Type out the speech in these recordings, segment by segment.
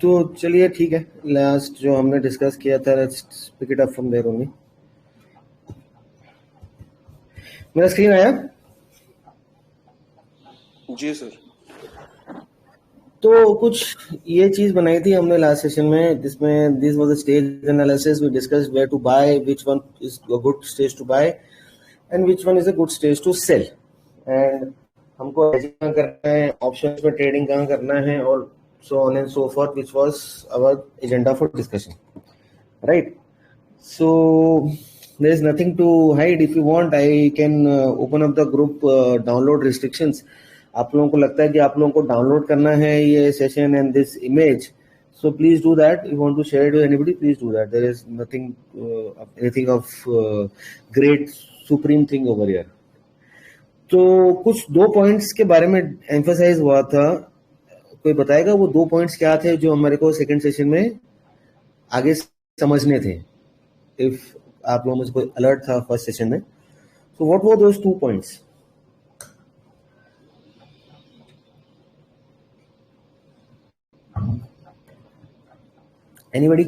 तो चलिए ठीक है, लास्ट जो हमने डिस्कस किया था, let's pick it up from there only. मेरा स्क्रीन आया? जी सर। तो कुछ ये चीज बनाई थी हमने लास्ट सेशन में, जिसमें this was the stage analysis. We discussed where to buy, which one is a good stage to buy and which one is a good stage to sell, and हमको hedging कहाँ करना है, options में trading कहाँ करना है, और so on and so forth, which was our agenda for discussion, right? So there is nothing to hide. If you want, I can open up the group download restrictions. आप लोगों को लगता है कि आप लोगों को डाउनलोड करना है ये session and this image, so please do that. If you want to share it with anybody, please do that. There is nothing anything of great supreme thing over here. तो कुछ दो पॉइंट्स के बारे में emphasise हुआ था, कोई बताएगा वो दो पॉइंट्स क्या थे जो हमारे को सेकंड सेशन में आगे समझने थे? इफ आप लोगों में से कोई अलर्ट था फर्स्ट सेशन में, so what were those 2 points? Anybody?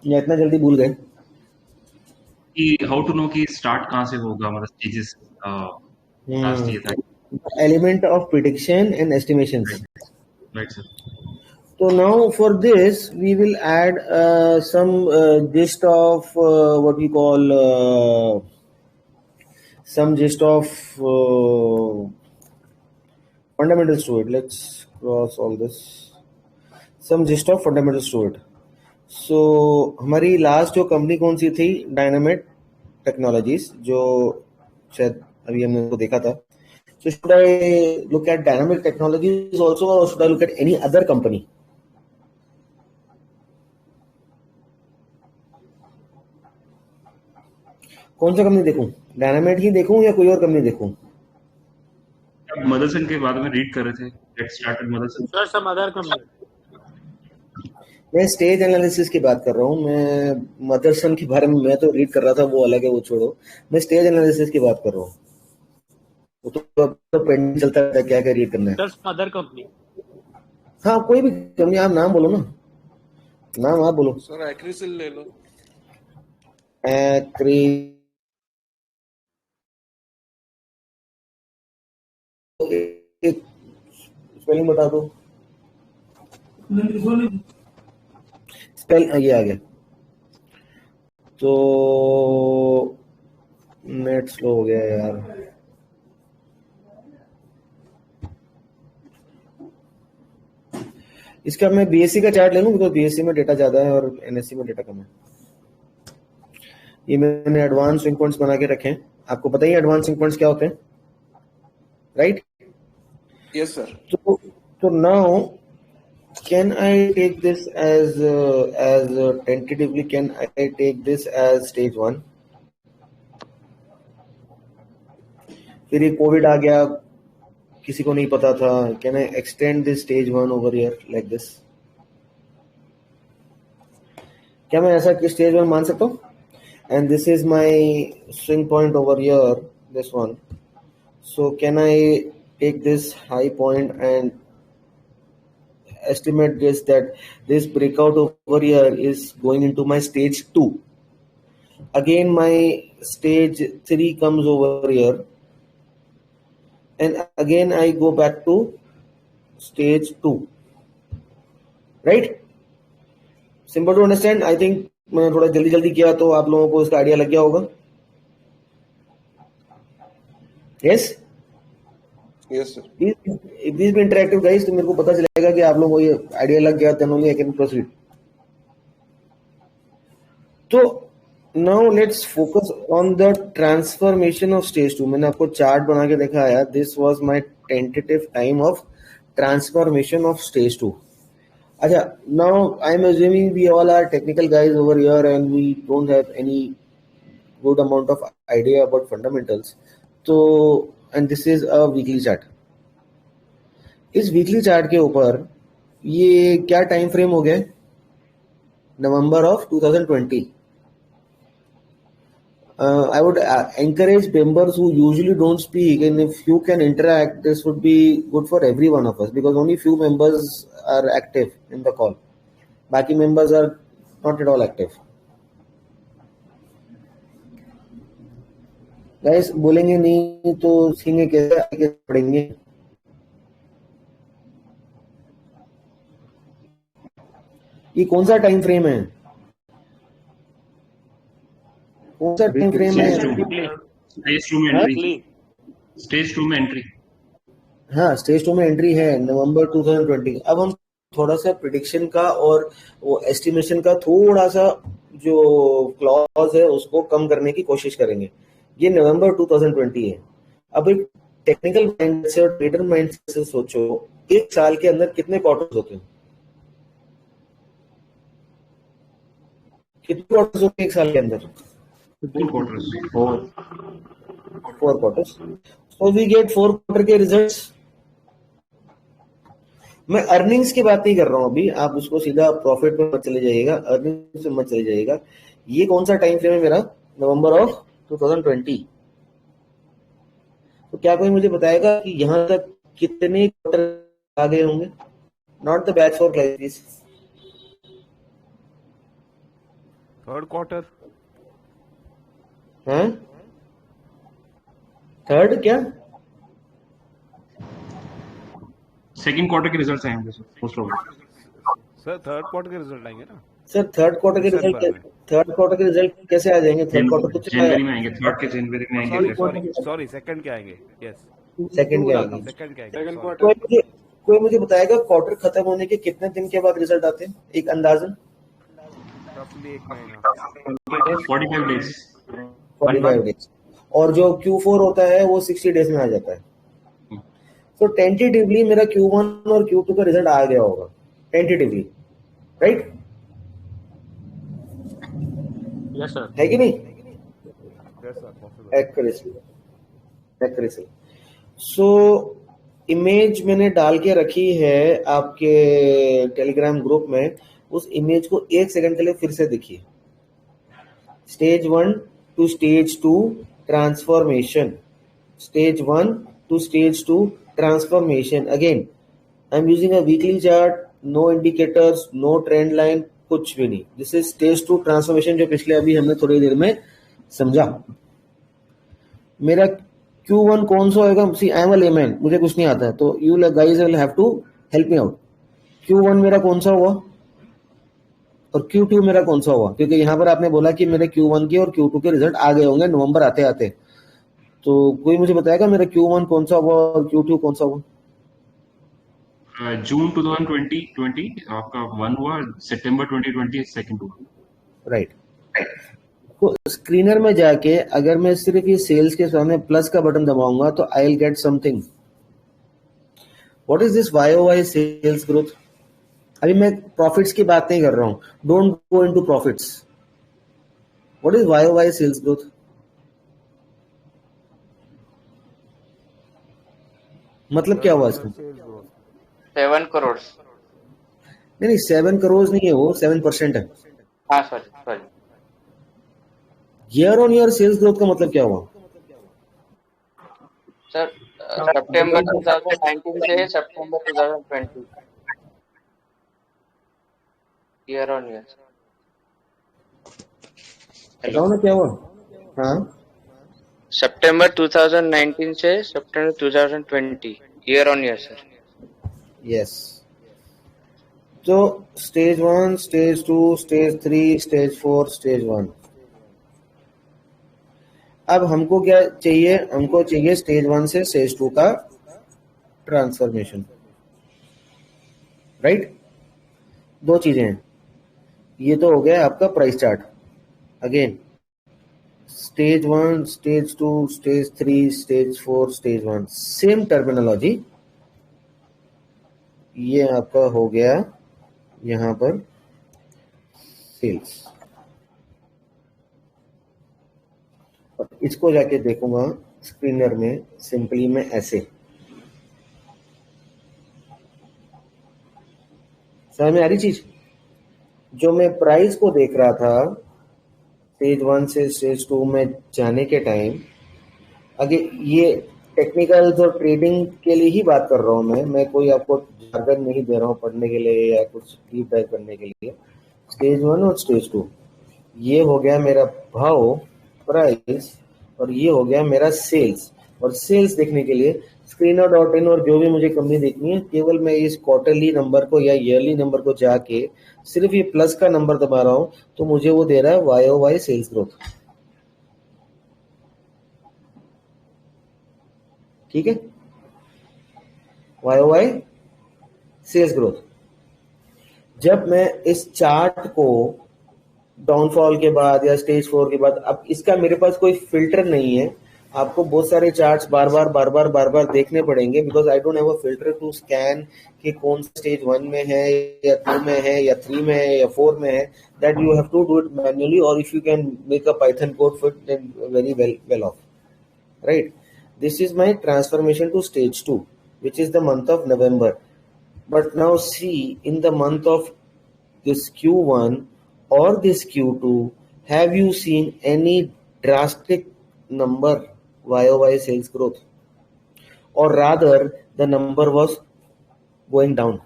या इतना जल्दी भूल गए कि हाउ टू नो कि स्टार्ट कहाँ से होगा, मतलब स्टेजेस लास्ट ये था, element of prediction and estimations, right sir? so now for this we will add some gist of what we call some gist of fundamentals to it. Let's cross all this. Some gist of fundamentals to it. So हमारी last जो company कौन सी थी? Dynamic technologies, जो शायद अभी हमने को देखा था. So should I look at dynamic technologies also, or should I look at any other company? कौन सा कंपनी देखूं? डायनामिक ही देखूं या कोई और कंपनी देखूं? मदरसन के बारे में रीड कर रहे थे, let's start with Motherson. Sir some other company. मैं स्टेज एनालिसिस की बात कर रहा हूँ, मैं मदरसन के बारे में मैं तो रीड कर रहा था, वो अलग है, वो छोड़ो। मैं स्टेज एनालिसिस की बात कर रहा हूँ, वो तो पेंडिंग चलता है, क्या क्या रीड करना है। Sir other company. हाँ कोई भी कंपनी, आप नाम बोलो ना, नाम आप बोलो। सर एक्रिसिल ले लो। एक्री स्पेलिंग बता दो। स्पेल ये आ गया, तो नेट स्लो हो गया यार। इसका मैं बीएससी का चार्ट ले लूं, बिकॉज बीएससी में डेटा ज्यादा है और एनएससी में डेटा कम है। ये मैंने एडवांस स्विंग पॉइंट्स बना के रखे हैं। आपको पता ही एडवांस स्विंग पॉइंट्स क्या होते हैं, राइट? Yes sir. तो now can I take this as tentatively, can I take this as stage 1? फिर ये कोविड आ गया, किसी को नहीं पता था, can I extend this stage 1 over here like this? क्या मैं ऐसा stage 1 मान सकता हूँ? And this is my swing point over here, this one. So can I take this high point and estimate this, that this breakout over here is going into my stage 2. Again my stage 3 comes over here, and again I go back to stage 2, right? Simple to understand. I think मैंने थोड़ा जल्दी जल्दी किया तो आप लोगों को इसका आइडिया लग गया होगा। yes? Yes sir. Please be interactive guys, तो मेरे को पता चलेगा कि आप लोगों को ये आइडिया लग गया, then only I can proceed. तो now let's focus on the transformation of stage 2. मैंने आपको चार्ट बना के दिखाया, this was my tentative time of transformation of stage 2. अच्छा, now I'm assuming we all are technical guys over here and we don't have any good amount of idea about fundamentals. तो and this is a weekly chart. इस weekly chart के ऊपर ये क्या time frame हो गया? November of 2020। I would encourage members who usually don't speak, and if you can interact, this would be good for every one of us because only few members are active in the call. बाकी members are not at all active. Guys, बोलेंगे नहीं तो सीखेंगे कैसे, आगे पढ़ेंगे. ये कौन सा टाइम फ्रेम है? कौन सा टाइम फ्रेम है? स्टेज 2 में एंट्री. हाँ, स्टेज 2 में एंट्री है नवंबर 2020. अब हम थोड़ा सा प्रिडिक्शन का और वो एस्टिमेशन का थोड़ा सा जो क्लॉज है उसको कम करने की कोशिश करेंगे. ये नवंबर 2020 है. अब एक टेक्निकल माइंड से और ट्रेडर माइंड से सोचो, एक साल के अंदर कितने क्वार्टर्स होते हैं? कितने क्वार्टर्स होते हैं एक साल के अंदर? 4 quarters. So we get 4 quarter के रिजल्ट्स. मैं अर्निंग्स की बात नहीं कर रहा हूं अभी, आप उसको सीधा प्रॉफिट पे मत चले जाइएगा, अर्निंग्स पे मत चले जाइएगा. ये कौन सा टाइम फ्रेम है मेरा? November of 2020. तो क्या कोई मुझे बताएगा कि यहां तक कितने क्वार्टर आ गए होंगे? Not the batch for crisis. Third quarter. हैं? थर्ड क्या? सेकंड क्वार्टर के रिजल्ट्स आएंगे sir most probably. Sir third quarter के रिजल्ट आएंगे ना सर थर्ड क्वार्टर के रिजल्ट कैसे आ जाएंगे? थर्ड क्वार्टर तो जनवरी में आएंगे. थर्ड के जनवरी में आएंगे. सॉरी सेकंड के आएंगे. यस सेकंड के आएंगे. सेकंड के आएंगे. Second quarter. कोई मुझे बताएगा क्वार्टर खत्म होने के कितने दिन के बाद रिजल्ट आते हैं? एक अंदाजन. रफली एक महीना. 45 डेज. 45 डेज. और जो Q4 होता है वो 60 डेज में आ जाता है. तो टेंटेटिवली मेरा Q1 और Q2 का रिजल्ट आ गया होगा टेंटेटिवली, राइट? Yes sir. है कि नहीं? Yes sir possible. Accuracy. So image मैंने डाल के रखी है आपके टेलीग्राम ग्रुप में. उस इमेज को 1 सेकंड के लिए फिर से देखिए. Stage 1 to stage 2 transformation. Stage 1 to stage 2 transformation. Again, I'm using a weekly chart, no indicators, no trend line, कुछ भी नहीं. This is stage 2 transformation जो पिछले अभी हमने थोड़ी देर में समझा. मेरा Q1 कौन सा होगा? See, I am a layman, मुझे कुछ नहीं आता है, तो you guys will have to help me out. Q1 मेरा कौन सा हुआ और Q2 मेरा कौन सा हुआ? क्योंकि यहाँ पर आपने बोला कि मेरे Q1 के और Q2 के रिजल्ट आ गए होंगे नवंबर आते आते. तो कोई मुझे बताएगा मेरा Q1 कौन सा हुआ और Q2 कौन सा हुआ? जून 2020 आपका 1 हुआ. सितंबर 2020 सेकंड हुआ. राइट. तो स्क्रीनर में जाके अगर मैं सिर्फ ये सेल्स के सामने प्लस का बटन दबाऊंगा तो I will get something. What is this YOY sales growth? अभी मैं प्रॉफिट्स की बात नहीं कर रहा हूं. Don't go into profits. What is YOY sales growth? मतलब क्या हुआ इसमें? 7 करोड़. नहीं 7 करोड़ नहीं है, वो 7% है. हाँ sorry. Year on year sales growth का मतलब क्या हुआ? सर सितंबर 2019 से सितंबर 2020 ईयर ऑन ईयर. बताओ ना क्या हुआ. हाँ, सितंबर 2019 से सितंबर 2020 year on year sir. Yes. तो stage 1, stage 2, stage 3, stage 4, stage 1. अब हमको क्या चाहिए? हमको चाहिए स्टेज 1 से स्टेज 2 का ट्रांसफॉर्मेशन, राइट? दो चीजें हैं. ये तो हो गया आपका price chart. Again stage 1, stage 2, stage 3, stage 4, stage 1, same terminology. ये आपका हो गया यहां पर सेल्स. और इसको जाके देखूंगा स्क्रीनर में सिंपली मैं ऐसे. समझ में आ रही चीज? जो मैं प्राइस को देख रहा था स्टेज 1 से स्टेज 2 में जाने के टाइम, आगे ये टेक्निकल्स और ट्रेडिंग के लिए ही बात कर रहा हूँ मैं कोई आपको जार्गन नहीं दे रहा हूँ पढ़ने के लिए या कुछ डीप डाइव करने के लिए। स्टेज 1 और स्टेज 2 ये हो गया मेरा भाव प्राइस, और ये हो गया मेरा सेल्स। और सेल्स देखने के लिए screener.in और जो भी मुझे कंपनी देखनी है, केवल मैं इस क्वार्टरली नंबर को या ईयरली नंबर को जाके सिर्फ ये प्लस का नंबर दबा रहा हूं, तो मुझे वो दे रहा है YOY सेल्स ग्रोथ। ठीक है, YOY सेल्स ग्रोथ। जब मैं इस चार्ट को डाउनफॉल के बाद या स्टेज 4 के बाद, अब इसका मेरे पास कोई फिल्टर नहीं है, आपको बहुत सारे चार्ट्स बार बार देखने पड़ेंगे, because I don't have a filter to scan कि कौन सा स्टेज 1 में है या 2 में है या 3 में है या 4 में है। That you have to do it manually, और if you can make a Python code for it, then very well off, right. This is my transformation to stage 2 which is the month of November. But now see, in the month of this Q1 or this Q2, have you seen any drastic number YOY sales growth, or rather the number was going down?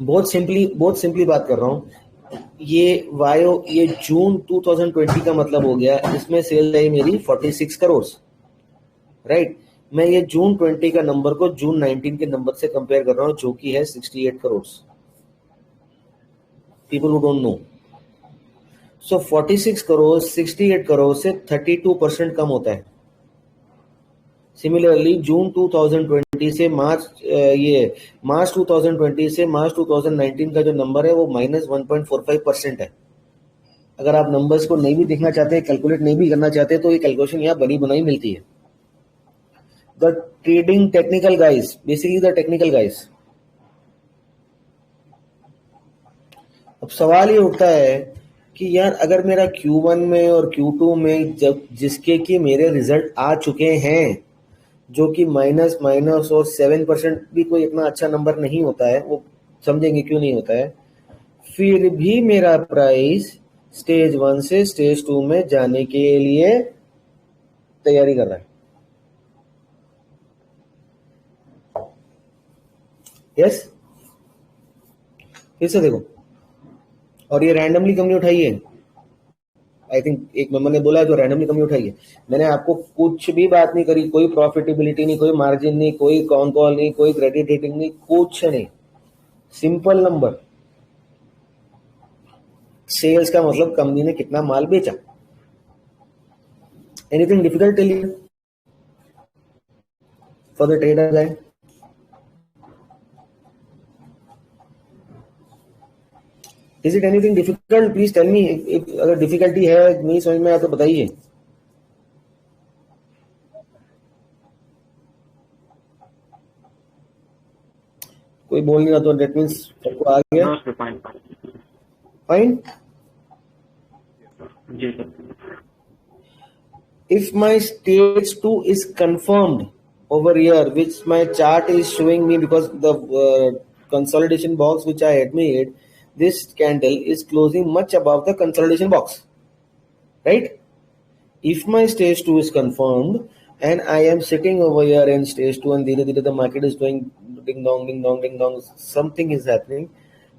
बहुत simply बात कर रहा हूँ, ये जून 2020 का मतलब हो गया, इसमें सेल आई मेरी 46 करोड़, राइट। मैं ये जून 20 का नंबर को जून 19 के नंबर से कंपेयर कर रहा हूँ, जो कि है 68 crore. People who don't know, so 46 crore 68 crore से 32% कम होता है। सिमिलरली जून 2020 से मार्च 2020 से मार्च 2019 का जो नंबर है वो -1.45% है। अगर आप नंबर्स को नहीं भी देखना चाहते, कैलकुलेट नहीं भी करना चाहते, तो ये कैलकुलेशन यहाँ बनी बनाई मिलती है। The trading technical guys, basically the technical guys. अब सवाल ये उठता है कि यार अगर मेरा Q1 में और Q2 में जब जिसके कि मेरे रिजल्ट आ चुके हैं, जो कि माइनस और 7% भी कोई इतना अच्छा नंबर नहीं होता है, वो समझेंगे क्यों नहीं होता है, फिर भी मेरा प्राइस स्टेज 1 से स्टेज 2 में जाने के लिए तैयारी कर रहा है। यस, फिर से देखो, और ये रैंडमली कंपनी उठाई है। आई थिंक एक मेंबर ने बोला है जो रैंडमली कंपनी उठाई है। मैंने आपको कुछ भी बात नहीं करी, कोई प्रॉफिटेबिलिटी नहीं, कोई मार्जिन नहीं, कोई कॉल नहीं, कोई क्रेडिट रेटिंग नहीं, कुछ नहीं, सिंपल नंबर। सेल्स का मतलब कंपनी ने कितना माल बेचा। Anything difficult till you for the trader guy? Is it anything difficult? Please tell me. if अगर डिफिकल्टी है, नहीं समझ में आया तो बताइए। कोई बोल नहीं रहा तो डेट मीन्स सबको आ गया। No, sir, fine. फाइन। जी sir. If my stage 2 is confirmed over here, which my chart is showing me, because the consolidation box which I had made, this candle is closing much above the consolidation box, right? If my stage 2 is confirmed and I am sitting over here in stage 2 and dhire the market is going ding dong, something is happening.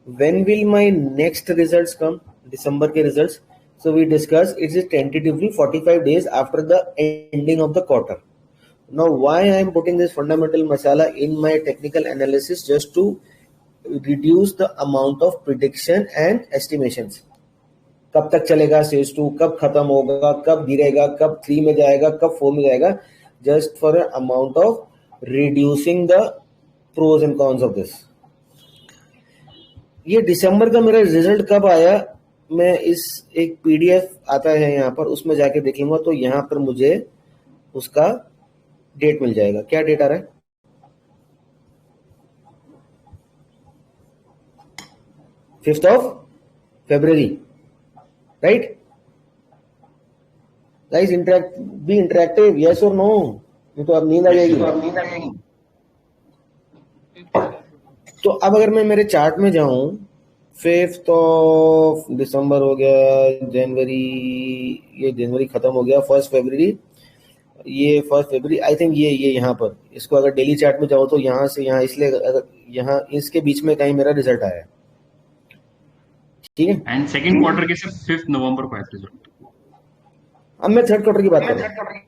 When will my next results come? December ke results. So we discussed it is tentatively 45 days after the ending of the quarter. Now why I am putting this fundamental masala in my technical analysis? Just to reduce the amount of prediction and estimations. कब तक चलेगा stage 2, कब खत्म होगा, कब गिरेगा, कब 3 में जाएगा, कब 4 में जाएगा, just for an amount of reducing the pros and cons of this. ये दिसंबर का मेरा रिजल्ट कब आया, मैं इस एक पीडीएफ आता है यहाँ पर, उसमें जाके देख लूंगा, तो यहाँ पर मुझे उसका डेट मिल जाएगा। क्या डेट आ रहा है? 5th of February, right? Guys, be interactive, yes or no? नहीं तो अब नींद आ जाएगी। तो अब अगर मैं मेरे चार्ट में जाऊं 5th ऑफ दिसंबर हो गया, जनवरी, ये जनवरी खत्म हो गया, 1 फरवरी, ये 1 फरवरी, आई थिंक ये यहाँ पर, इसको अगर डेली चार्ट में जाओ तो यहाँ से यहाँ, इसलिए अगर यहाँ इसके बीच में कहीं मेरा रिजल्ट आया है, ठीक है। एंड सेकंड क्वार्टर के सिर्फ 5 नवंबर को है रिजल्ट। अब मैं थर्ड क्वार्टर की बात कर रहा हूँ,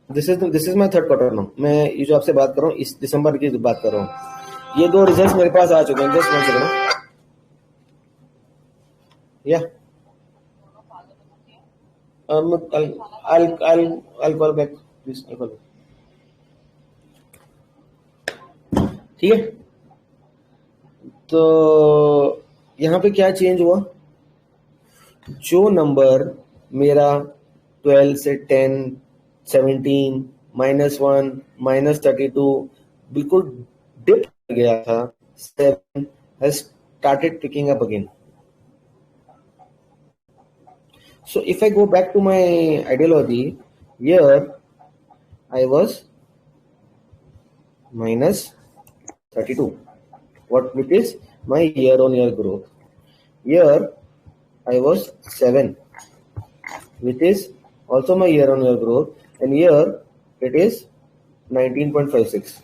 this is my third quarter now. मैं ये जो आपसे बात कर रहा हूँ इस दिसंबर की बात कर रहा हूँ। ये 2 रिजल्ट्स मेरे पास आ चुके हैं, जस्ट वन सेकंड। या I'll call back, please, I'll call back. ठीक है, तो यहाँ पे क्या चेंज हुआ, जो नंबर मेरा 12 से 10, 17, -1, -32 बिल्कुल डिप गया था, 7 has started picking up again. So if I go back to my ideology, here I was -32, which is my year-on-year growth. Here I was 7, which is also my year-on-year growth, and here it is 19.56.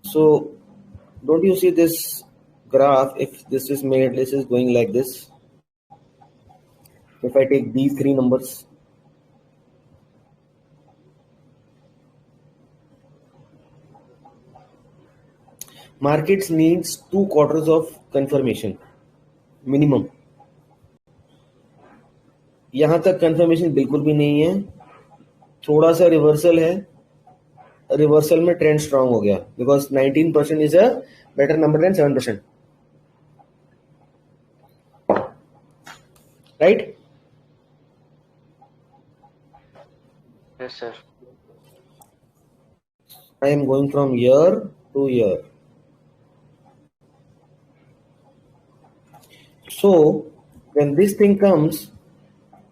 So don't you see this graph? If this is made, this is going like this. If I take these 3 numbers, markets needs 2 quarters of confirmation minimum. यहां तक confirmation बिल्कुल भी नहीं है, थोड़ा सा reversal है, reversal में ट्रेंड स्ट्रांग हो गया, because 19% is a better number than 7%, right? Yes, sir. I am going from year to year. So when this thing comes,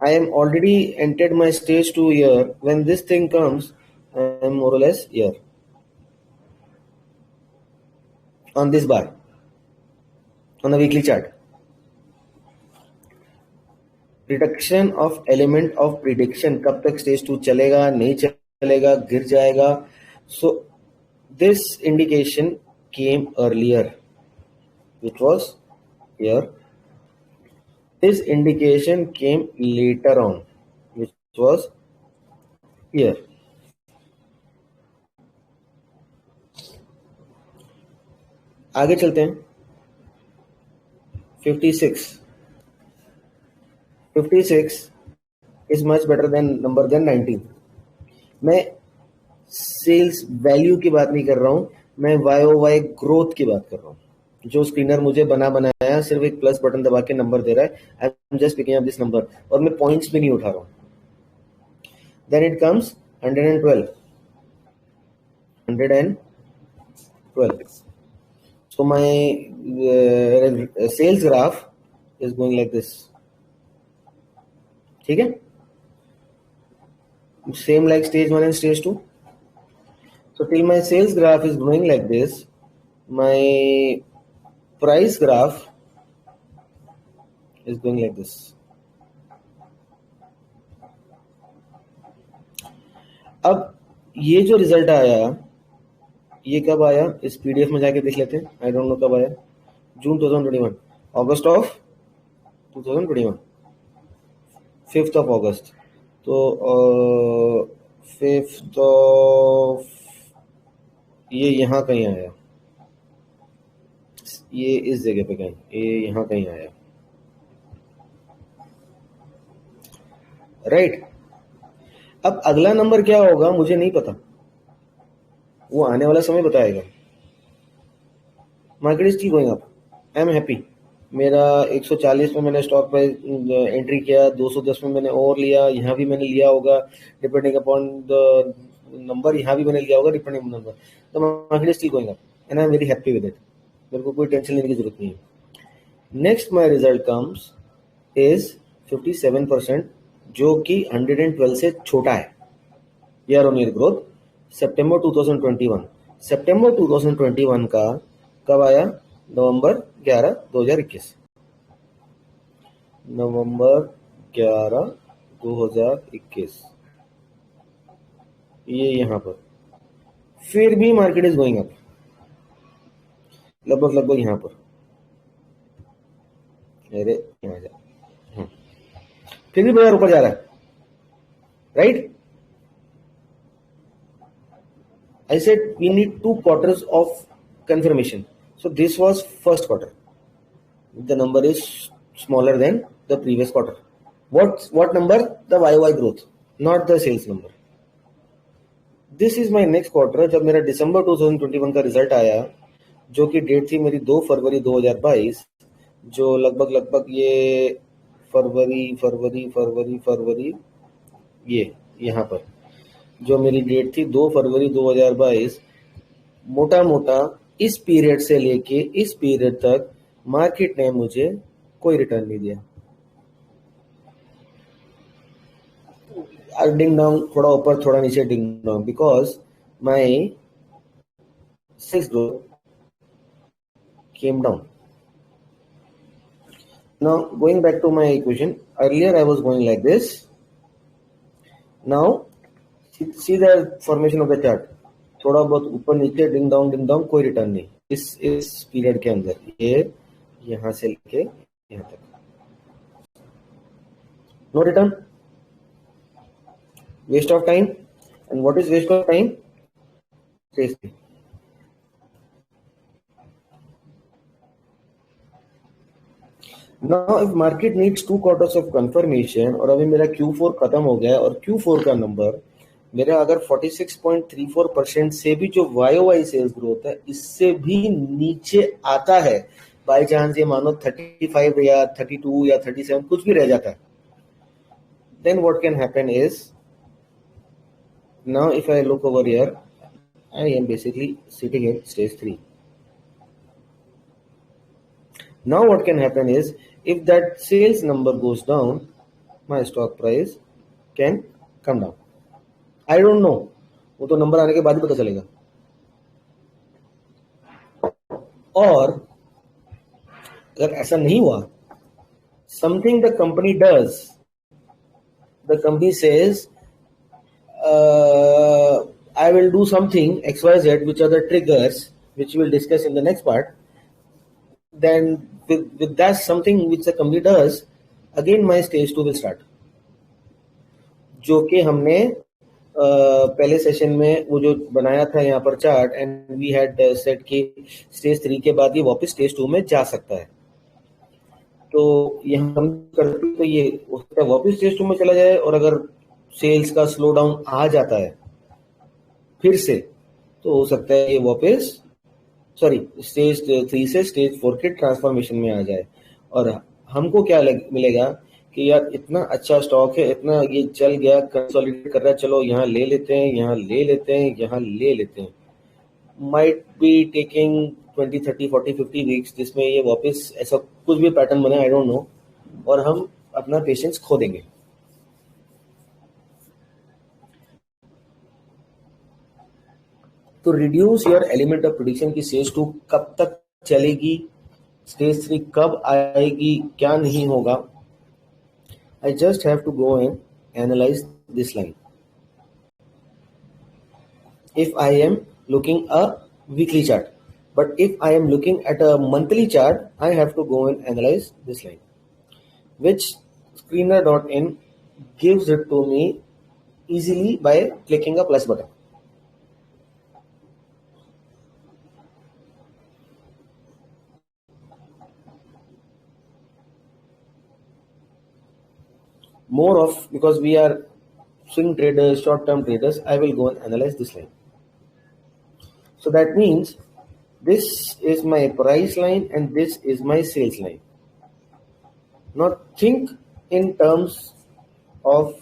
I am already entered my stage 2 year. When this thing comes, I am more or less here on this bar on a weekly chart. Reduction of element of prediction, कब तक stage 2 चलेगा, नहीं चलेगा, गिर जाएगा. So this indication came earlier, which was here. This indication came later on, which was here. आगे चलते हैं. 56 is much better than number than 19. मैं सेल्स वैल्यू की बात नहीं कर रहा हूं, मैं YOY ग्रोथ की बात कर रहा हूं. जो स्क्रीनर मुझे बनाया सिर्फ एक प्लस बटन दबा के नंबर दे रहा है, I am just picking up this number, और मैं पॉइंट्स भी नहीं उठा रहा हूं. Then it comes 112. So my sales graph is going like this. ठीक है, same like stage 1 and stage 2. So till my sales graph is going like this, my price graph is going like this. अब ये जो result आया, ये कब आया, इस पीडीएफ में जाके देख लेते हैं. आई डोंट नो कब आया. जून 2021, अगस्त ऑफ 2021, 5th ऑफ अगस्त. तो 5th ऑफ, ये यहाँ कहीं आया, ये इस जगह पे कहीं, ये यहाँ कहीं आया, राइट? अब अगला नंबर क्या होगा मुझे नहीं पता, वो आने वाला समय बताएगा. Market is still going up, I am happy. मेरा 140 में मैंने स्टॉक पे एंट्री किया, 210 में मैंने और लिया, यहाँ भी मैंने लिया होगा डिपेंडिंग अपॉन द नंबर, यहाँ भी मैंने लिया होगा डिपेंडिंग अपॉन नंबर. तो market is still going up and I am very happy with it. मेरे को कोई टेंशन लेने की जरूरत नहीं है. Next my result comes is 57%, जो कि 112 से छोटा है ईयर ऑन ईयर ग्रोथ. सितंबर 2021 का कब आया? नवंबर 11 2021, नवंबर 11 2021, ये यहाँ पर। फिर भी मार्केट इज गोइंग अप लगभग यहाँ पर। अरे यहाँ जा, फिर भी बाजार ऊपर जा रहा है, right? I said we need 2 quarters of confirmation. So this was first quarter. The number is smaller than the previous quarter. What number? The YOY growth, not the sales number. This is my next quarter. जब मेरा दिसंबर 2021 का result आया, जो कि date थी मेरी 2 फरवरी 2022, जो लगभग ये फरवरी ये यहाँ पर जो मेरी डेट थी 2 फरवरी 2022, मोटा इस पीरियड से लेके इस पीरियड तक मार्केट ने मुझे कोई रिटर्न नहीं दिया। डिंग डाउन, थोड़ा ऊपर थोड़ा नीचे, ding down, because my sales growth came down. Now going back to my equation, earlier I was going like this. Now see the formation of the chart, थोड़ा बहुत ऊपर नीचे, डिंग डाउन, कोई रिटर्न नहीं इस पीरियड के अंदर। ये यहाँ से लेके यहाँ तक no return, waste of time. And what is waste of time? Now if market needs 2 quarters of confirmation, और अभी मेरा Q4 खत्म हो गया और Q4 का नंबर मेरा अगर 46.34% से भी जो YOY सेल्स ग्रोथ है इससे भी नीचे आता है, बाय चांस ये मानो 35 या 32 या 37 कुछ भी रह जाता है, then what can happen is, now if I look over here, I am basically sitting in stage 3. Now what can happen is, if that sales number goes down, my stock price can come down. I don't know, वो तो number आने के बाद ही पता चलेगा। और अगर ऐसा नहीं हुआ, something the company does, the company says I will do something XYZ, which are the triggers which we will discuss in the next part. Then with that something which the company does, again my stage 2 will start, जो कि हमने पहले session में वो जो बनाया था यहाँ पर chart, and we had set कि स्टेज 3 के बाद ये वापस स्टेज 2 में जा सकता है। तो यहाँ हम करते तो ये हो सकता है वापस स्टेज 2 में चला जाए, और अगर सेल्स का स्लो डाउन आ जाता है फिर से, तो हो सकता है ये वापस स्टेज 3 से स्टेज 4 के ट्रांसफॉर्मेशन में आ जाए। और हमको क्या मिलेगा कि यार इतना अच्छा स्टॉक है, इतना ये चल गया, कंसोलिडेट कर रहा है, चलो यहाँ ले लेते हैं, यहाँ ले लेते हैं, यहाँ ले लेते हैं। माइट बी टेकिंग 20, 30, 40, 50 वीक्स, जिसमें ये वापस ऐसा कुछ भी पैटर्न बने, आई डोंट नो, और हम अपना पेशेंस खो देंगे। तो reduce your element of prediction की स्टेज 2 कब तक चलेगी, स्टेज 3 कब आएगी, क्या नहीं होगा। I just have to go and analyze this line. If I am looking a weekly chart, but if I am looking at a monthly chart, I have to go and analyze this line, which Screener.in gives it to me easily by clicking a plus button. More of, because we are swing traders, short-term traders, I will go and analyze this line. So that means this is my price line and this is my sales line. Now think in terms of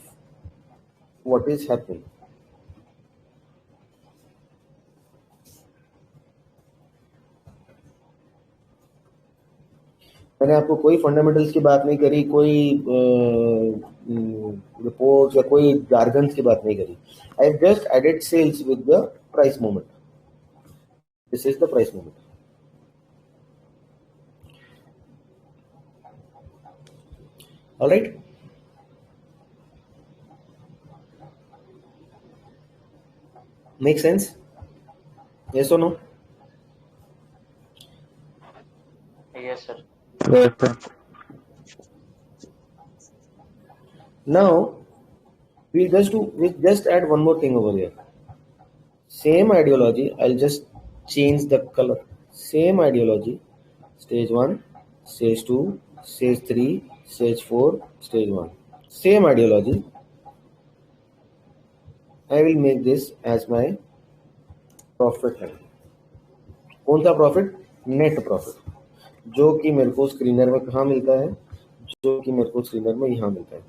what is happening. मैंने आपको कोई fundamentals की बात नहीं करी, कोई reports या कोई जार्गन्स की बात नहीं करी। I have just added sales with the price movement. This is the price movement. All right. Make sense? Yes or no? Yes, sir. Now we'll just add one more thing over here. Same ideology. I'll just change the color. Same ideology. Stage 1, stage 2, stage 3, stage 4, stage 1. Same ideology. I will make this as my profit है. कौन सा profit? Net profit, जो कि मेरे को screener में कहाँ मिलता है, जो कि मेरे को स्क्रीनर में यहाँ मिलता है.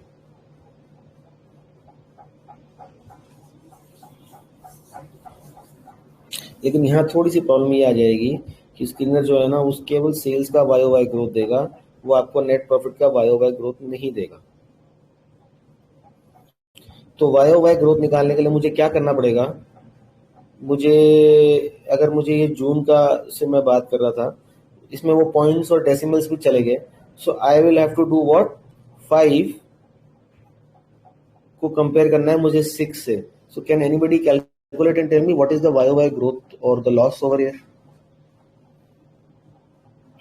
लेकिन यहाँ थोड़ी सी प्रॉब्लम ये आ जाएगी कि स्क्रीनर जो है ना, उस केवल सेल्स का वाई वाई ग्रोथ देगा, वो आपको नेट प्रॉफिट का वाई वाई ग्रोथ नहीं देगा. तो वाई वाई ग्रोथ निकालने के लिए मुझे क्या करना पड़ेगा? अगर मुझे ये जून का से मैं बात कर रहा था, इसमें वो पॉइंट्स और डेसिमल्स भी चले गए. So I will have to do what? 5 को कंपेयर करना है मुझे 6 से. So can anybody calculate and tell me what is the Y growth और the loss over here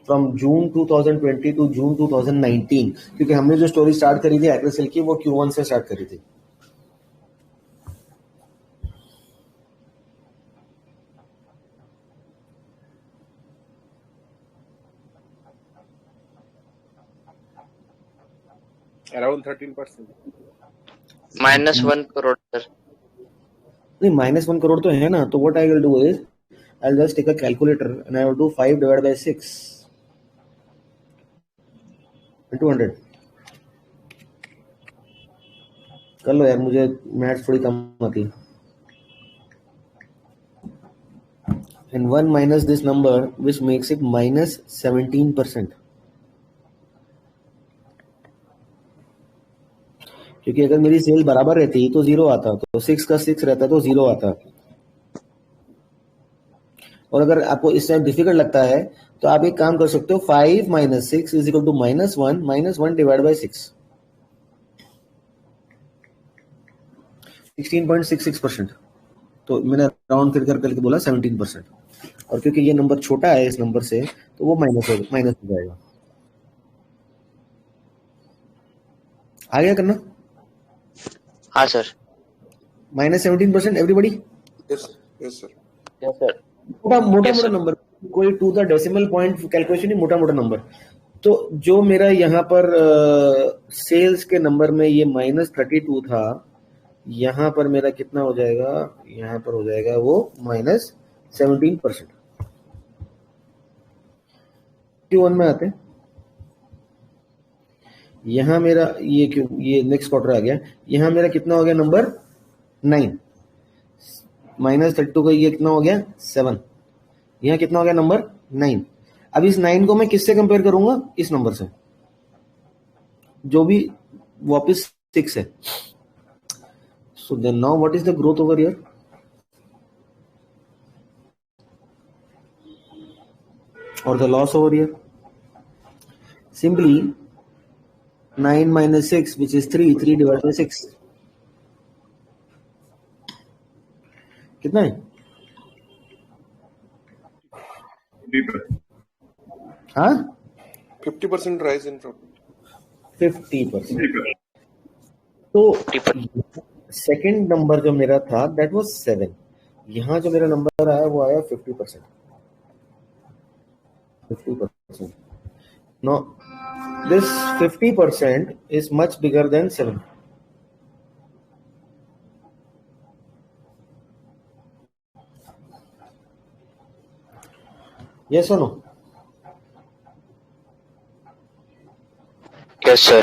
from June 2020 to June 2019? क्योंकि हमने जो स्टोरी स्टार्ट करी थी एक्रेसेल की, वो Q1 से स्टार्ट करी थी. Around 13%. -1 crore, sir. नहीं, -1 करोड़ तो है ना. तो what I will do is I will just take a calculator and I will do 5 divide by 6 into 100. कर लो यार, मुझे मैथ्स थोड़ी कम आती है. and 1 minus this number which makes it -17%. क्योंकि अगर मेरी सेल बराबर रहती तो 0 आता, तो 6 का 6 रहता तो 0 आता. और अगर आपको इस टाइम डिफिकल्ट लगता है तो आप एक काम कर सकते हो, 5 - 6 is equal to -1 divide by 6. 16.66%. तो मैंने राउंड फिर करके बोला 17%. और क्योंकि ये नंबर छोटा है इस नंबर से, तो वो माइनस हो जाएगा. आ गया करना? हाँ sir. -17% everybody. Yes, sir. Yes, sir. मोटा Yes, sir. नंबर, कोई to the decimal point calculation नहीं, मोटा नंबर. तो जो मेरा यहाँ पर सेल्स के नंबर में ये -32 था, यहाँ पर मेरा कितना हो जाएगा? यहाँ पर हो जाएगा वो -17%. Q1 में आते हैं. यहाँ मेरा ये नेक्स्ट क्वार्टर आ गया. यहाँ मेरा कितना हो गया नंबर? 9. -32 का ये कितना हो गया? 7. यहाँ कितना हो गया नंबर? 9. अब इस 9 को मैं किससे कंपेयर करूंगा? इस नंबर से, जो भी वापस 6 है. So then now what is the growth over here? और the loss over here? Simply 9 - 6 which is 3 divide by 6. कितना है? हाँ, 50% rise in profit. 50%. तो सेकंड नंबर जो मेरा था दैट वाज 7. यहाँ जो मेरा नंबर आया वो आया 50%. 50%. Now this 50% is much bigger than 7. Yes or no? Yes, sir.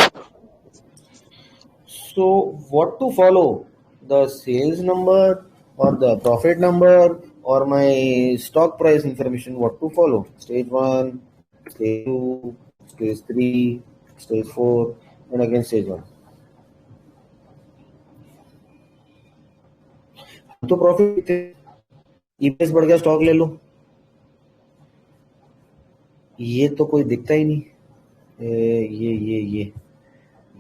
So what to follow? The sales number or the profit number or my stock price information? What to follow? Stage 1, stage 2, stage 3, stage 4 and again stage 1. तो profit, EPS बढ़ गया, stock ले लो. ये तो कोई दिखता ही नहीं.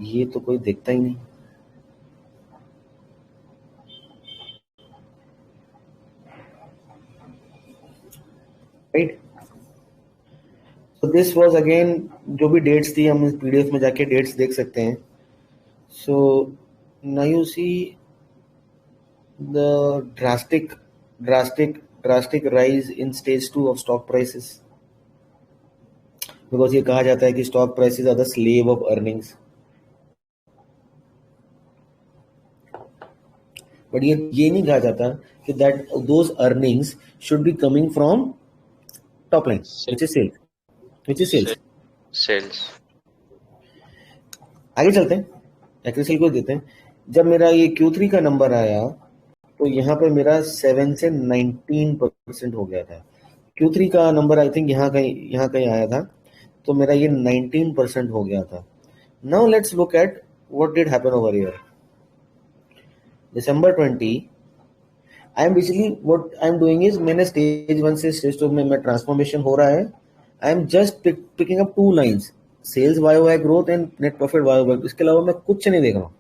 ये तो कोई देखता ही नहीं. Right. So this was again जो भी dates थी हम इस PDF में जाके dates देख सकते हैं. So now you see the drastic rise in stage 2 of stock prices, because ये कहा जाता है कि stock prices are the slave of earnings. But ये नहीं कहा जाता कि that those earnings should be coming from top line, which is sales. Sales. आगे चलते हैं, एक्सेल को देते हैं. जब मेरा ये Q3 का नंबर आया तो यहाँ पे मेरा 7 से 19% हो गया था. Q3 का नंबर आई थिंक यहाँ कहीं आया था, तो मेरा ये 19% हो गया था. Now let's look at what did happen over here. December 20, I am basically what I am doing is, मैंने स्टेज 1 से स्टेज 2 में ट्रांसफॉर्मेशन हो रहा है. I am just picking up 2 lines, sales YoY growth and net profit YoY. इसके अलावा मैं कुछ नहीं देख रहा हूँ.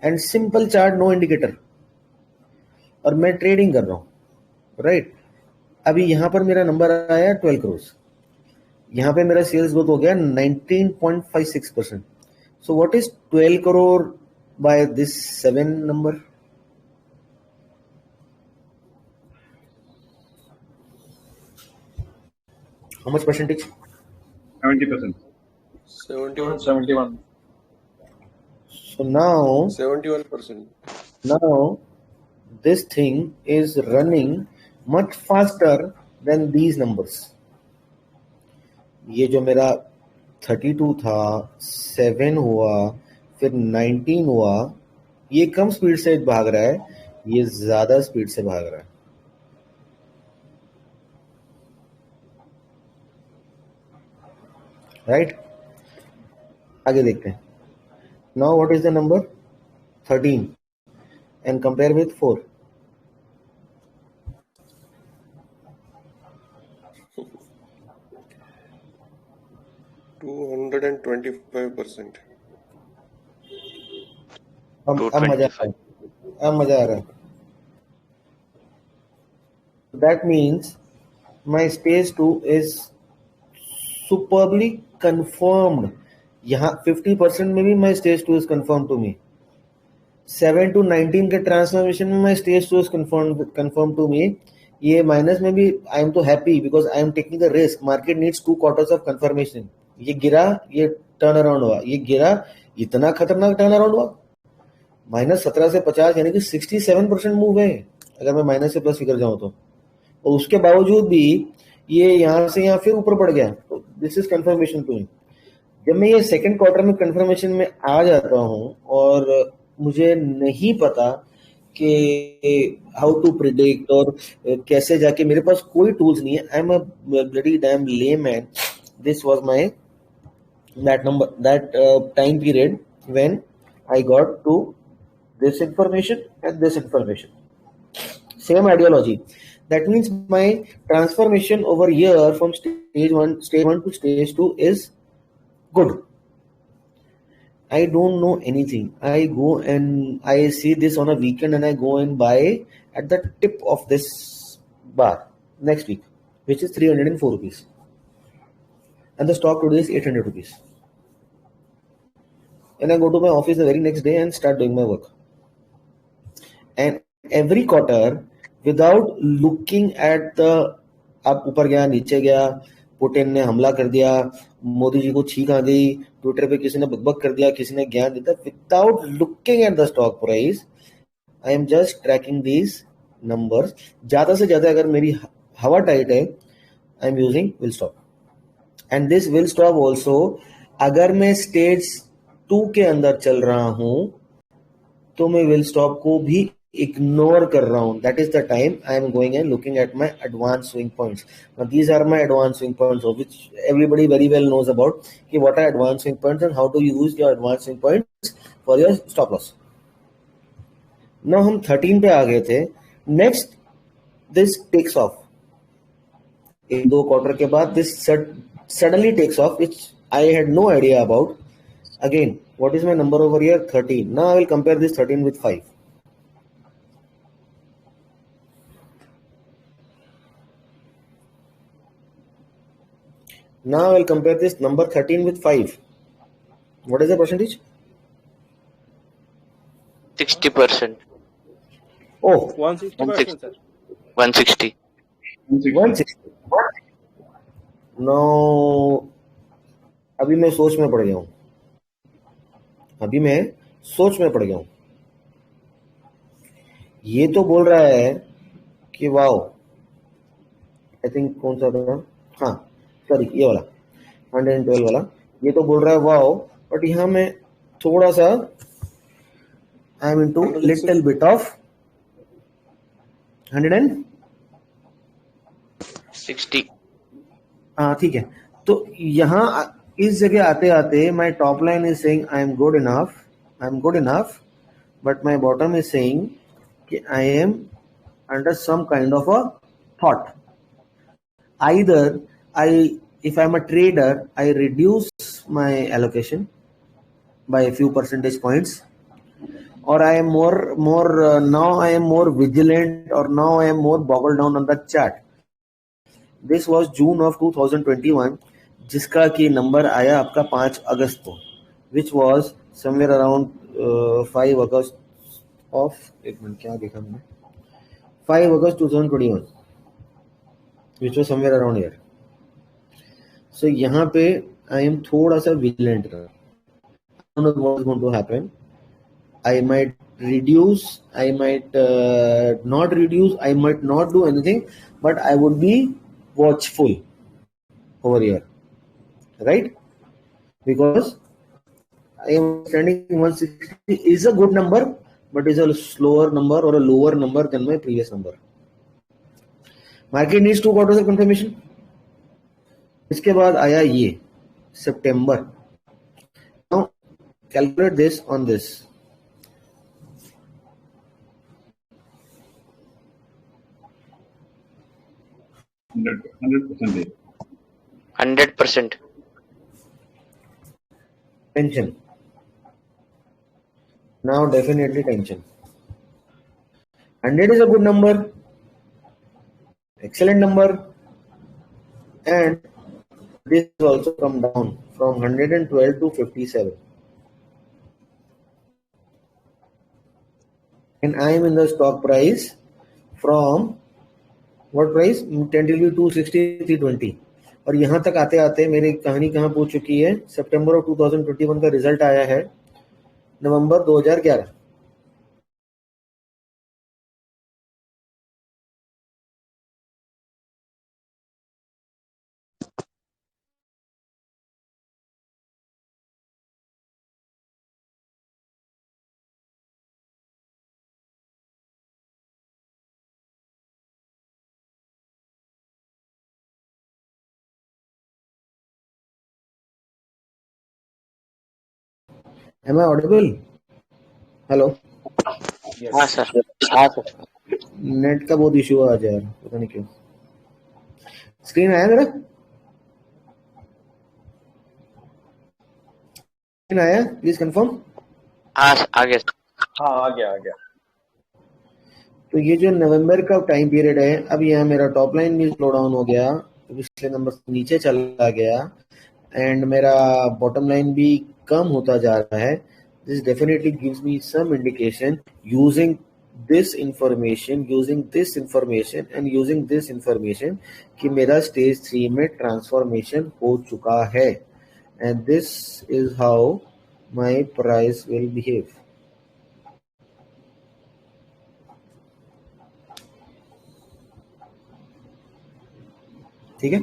And simple chart, no indicator, और मैं ट्रेडिंग कर रहा हूँ. राइट. अभी यहाँ पर मेरा नंबर आया 12 करोड़. यहाँ पे मेरा सेल्स ग्रोथ हो गया 19.56%. So what is 12 crore by this 7 number? How much percentage? 70%. 71. So now 71%. This thing is running much faster than these numbers. ये जो मेरा 32 था, 7 हुआ, फिर 19 हुआ, ये कम स्पीड से भाग रहा है, ये ज्यादा स्पीड से भाग रहा है. राइट. आगे देखते हैं. Now what is the number? 13 and compare with 4. $225%. अब मजा आ रहा है. That means my stage 2 is superbly confirmed. यहाँ 50% में भी my stage 2 is confirmed to me. 7 to 19 के ट्रांसफॉर्मेशन में my stage 2 is confirmed to me. ये माइनस में भी I am तो happy because I am taking the risk. Market needs 2 quarters of confirmation. ये गिरा, ये टर्न अराउंड हुआ, ये गिरा, इतना खतरनाक टर्न अराउंड हुआ. -17 से 50 यानी कि 67% मूव है अगर मैं माइनस से प्लस फिगर जाऊं तो. और उसके बावजूद भी ये यहाँ से यहाँ फिर ऊपर बढ़ गया. तो this is confirmation to me. जब मैं ये सेकंड क्वार्टर में कंफर्मेशन में आ जाता हूँ और मुझे नहीं पता कि हाउ टू प्रिडिक्ट और कैसे जाके, मेरे पास कोई टूल्स नहीं है. I am a bloody dam layman. This was my that time period when I got to this information and this information. Same ideology. That means my transformation over here from stage 1 to stage 2 is good. I don't know anything. I go and I see this on a weekend and I go and buy at the tip of this bar next week, which is 304 rupees. And the stock today is 800 rupees. And I go to my office the very next day and start doing my work. And every quarter, without looking at the, आप ऊपर गया, नीचे गया, Putin ने हमला कर दिया, मोदी जी को छींक आ गई, ट्विटर पे किसी ने बकबक कर दिया, किसी ने ज्ञान दिया, without looking at the stock price, I am just tracking these numbers. ज्यादा से ज्यादा अगर मेरी हवा टाइट है, I am using will stop. And this will stop also, अगर मैं स्टेज 2 के अंदर चल रहा हूं तो मैं will stop को भी ignore कर रहा हूं. That is the time I am going and looking at my advanced swing points. Now these are my advanced swing points, of which everybody very well knows about. कि what are advanced swing points and how to use your advanced swing points for your stop loss. Now हम 13 पे आ गए थे. Next, this takes off. 1-2 quarter के बाद this suddenly takes off, which I had no idea about. Again, what is my number over here? 13. Now I will compare this 13 with 5. Now I will compare this number 13 with 5. What is the percentage? 60%. Oh, 160%, sir. 160. 160. Now अभी मैं सोच में पड़ गया हूँ. ये तो बोल रहा है कि वाओ, आई थिंक कौन सा था, हाँ सॉरी ये वाला 112 वाला, ये तो बोल रहा है वाओ, बट यहाँ मैं थोड़ा सा I am into little bit of 60. हाँ ठीक है. तो यहाँ इस जगह आते आते my top line is saying I am good enough, but my bottom is saying कि I am under some kind of a thought. Either if I'm a trader, I reduce my allocation by a few percentage points, or I am now I am more vigilant, or now I am more boggled down on the chart. This was June of 2021, जिसका की number आया आपका 5 अगस्त को, which was somewhere around 5 August of, एक minute क्या देखा मैंने, 5 अगस्त 2021, which was somewhere around here. So यहाँ पे I am थोड़ा सा vigilant रहा. I don't know what is going to happen. I might reduce, I might not reduce, I might not do anything, but I would be watchful over here, right? Because I am standing 160 is a good number, but is a slower number or a lower number than my previous number. Market needs 2 quarters of confirmation. इसके बाद आया ये सितंबर. Now calculate this on this. Hundred percent. Tension. Now definitely tension. 100 is a good number, excellent number, and this has also come down from 112 to 57. And I am in the stock price from what price? 10 till 260, 320. और यहाँ तक आते आते मेरी कहानी कहाँ पहुंच चुकी है? सितंबर ऑफ 2021 का रिजल्ट आया है नवंबर 2011. Am I audible? हेलो. हाँ सर. हाँ सर. नेट का बहुत इश्यू आ जा रहा है, पता नहीं क्यों. स्क्रीन आया मेरा? स्क्रीन आया? Please confirm. हाँ आ गया. हाँ आ गया. तो ये जो नवंबर का टाइम पीरियड है, अब यहाँ मेरा टॉप लाइन भी स्लो डाउन हो गया, पिछले नंबर से नीचे चला गया, एंड मेरा बॉटम लाइन भी कम होता जा रहा है. This definitely gives me some indication using this information and using this information कि मेरा स्टेज 3 में ट्रांसफॉर्मेशन हो चुका है, and this is how my price will behave. ठीक है.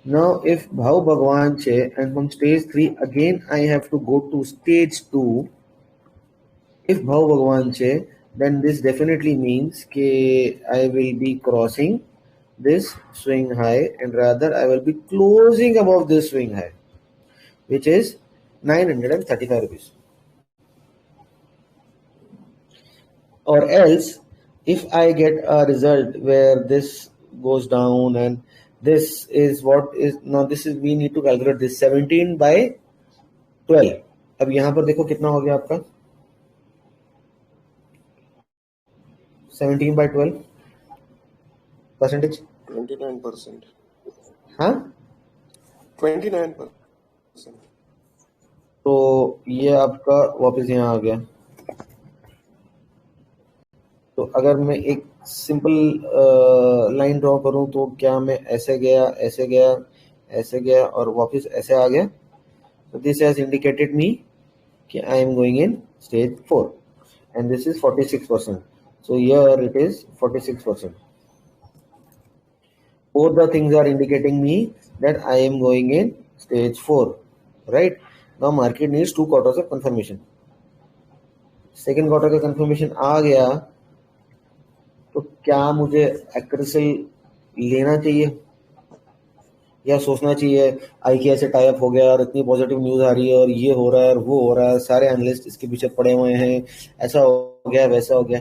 Now if भाव भगवान छे and from stage 3 again I have to go to stage 2. If भाव भगवान छे, then this definitely means कि I will be crossing this swing high, and rather I will be closing above this swing high, which is 935 rupees. Or else, if I get a result where this goes down, and this is what is now, this is, we need to calculate this 17 by 12। अब यहां पर देखो कितना हो गया आपका 17/12 percentage. 29%. हाँ 29%. तो ये आपका वापस यहाँ आ गया। तो अगर मैं एक सिंपल लाइन ड्रॉ करूं तो क्या मैं ऐसे गया ऐसे गया ऐसे गया और वापस ऐसे आ गया। तो दिस हैज इंडिकेटेड मी कि I am going in stage 4 and this is 46%. So here it is 46%. Both the things are indicating me that I am going in stage 4, right? Now market needs 2 quarters of confirmation. Second quarter का confirmation आ गया तो क्या मुझे एक्रेसिल लेना चाहिए या सोचना चाहिए आई के ऐसे टाइप हो गया और इतनी पॉजिटिव न्यूज आ रही है और ये हो रहा है और वो हो रहा है, सारे एनालिस्ट इसके पीछे पड़े हुए हैं, ऐसा हो गया वैसा हो गया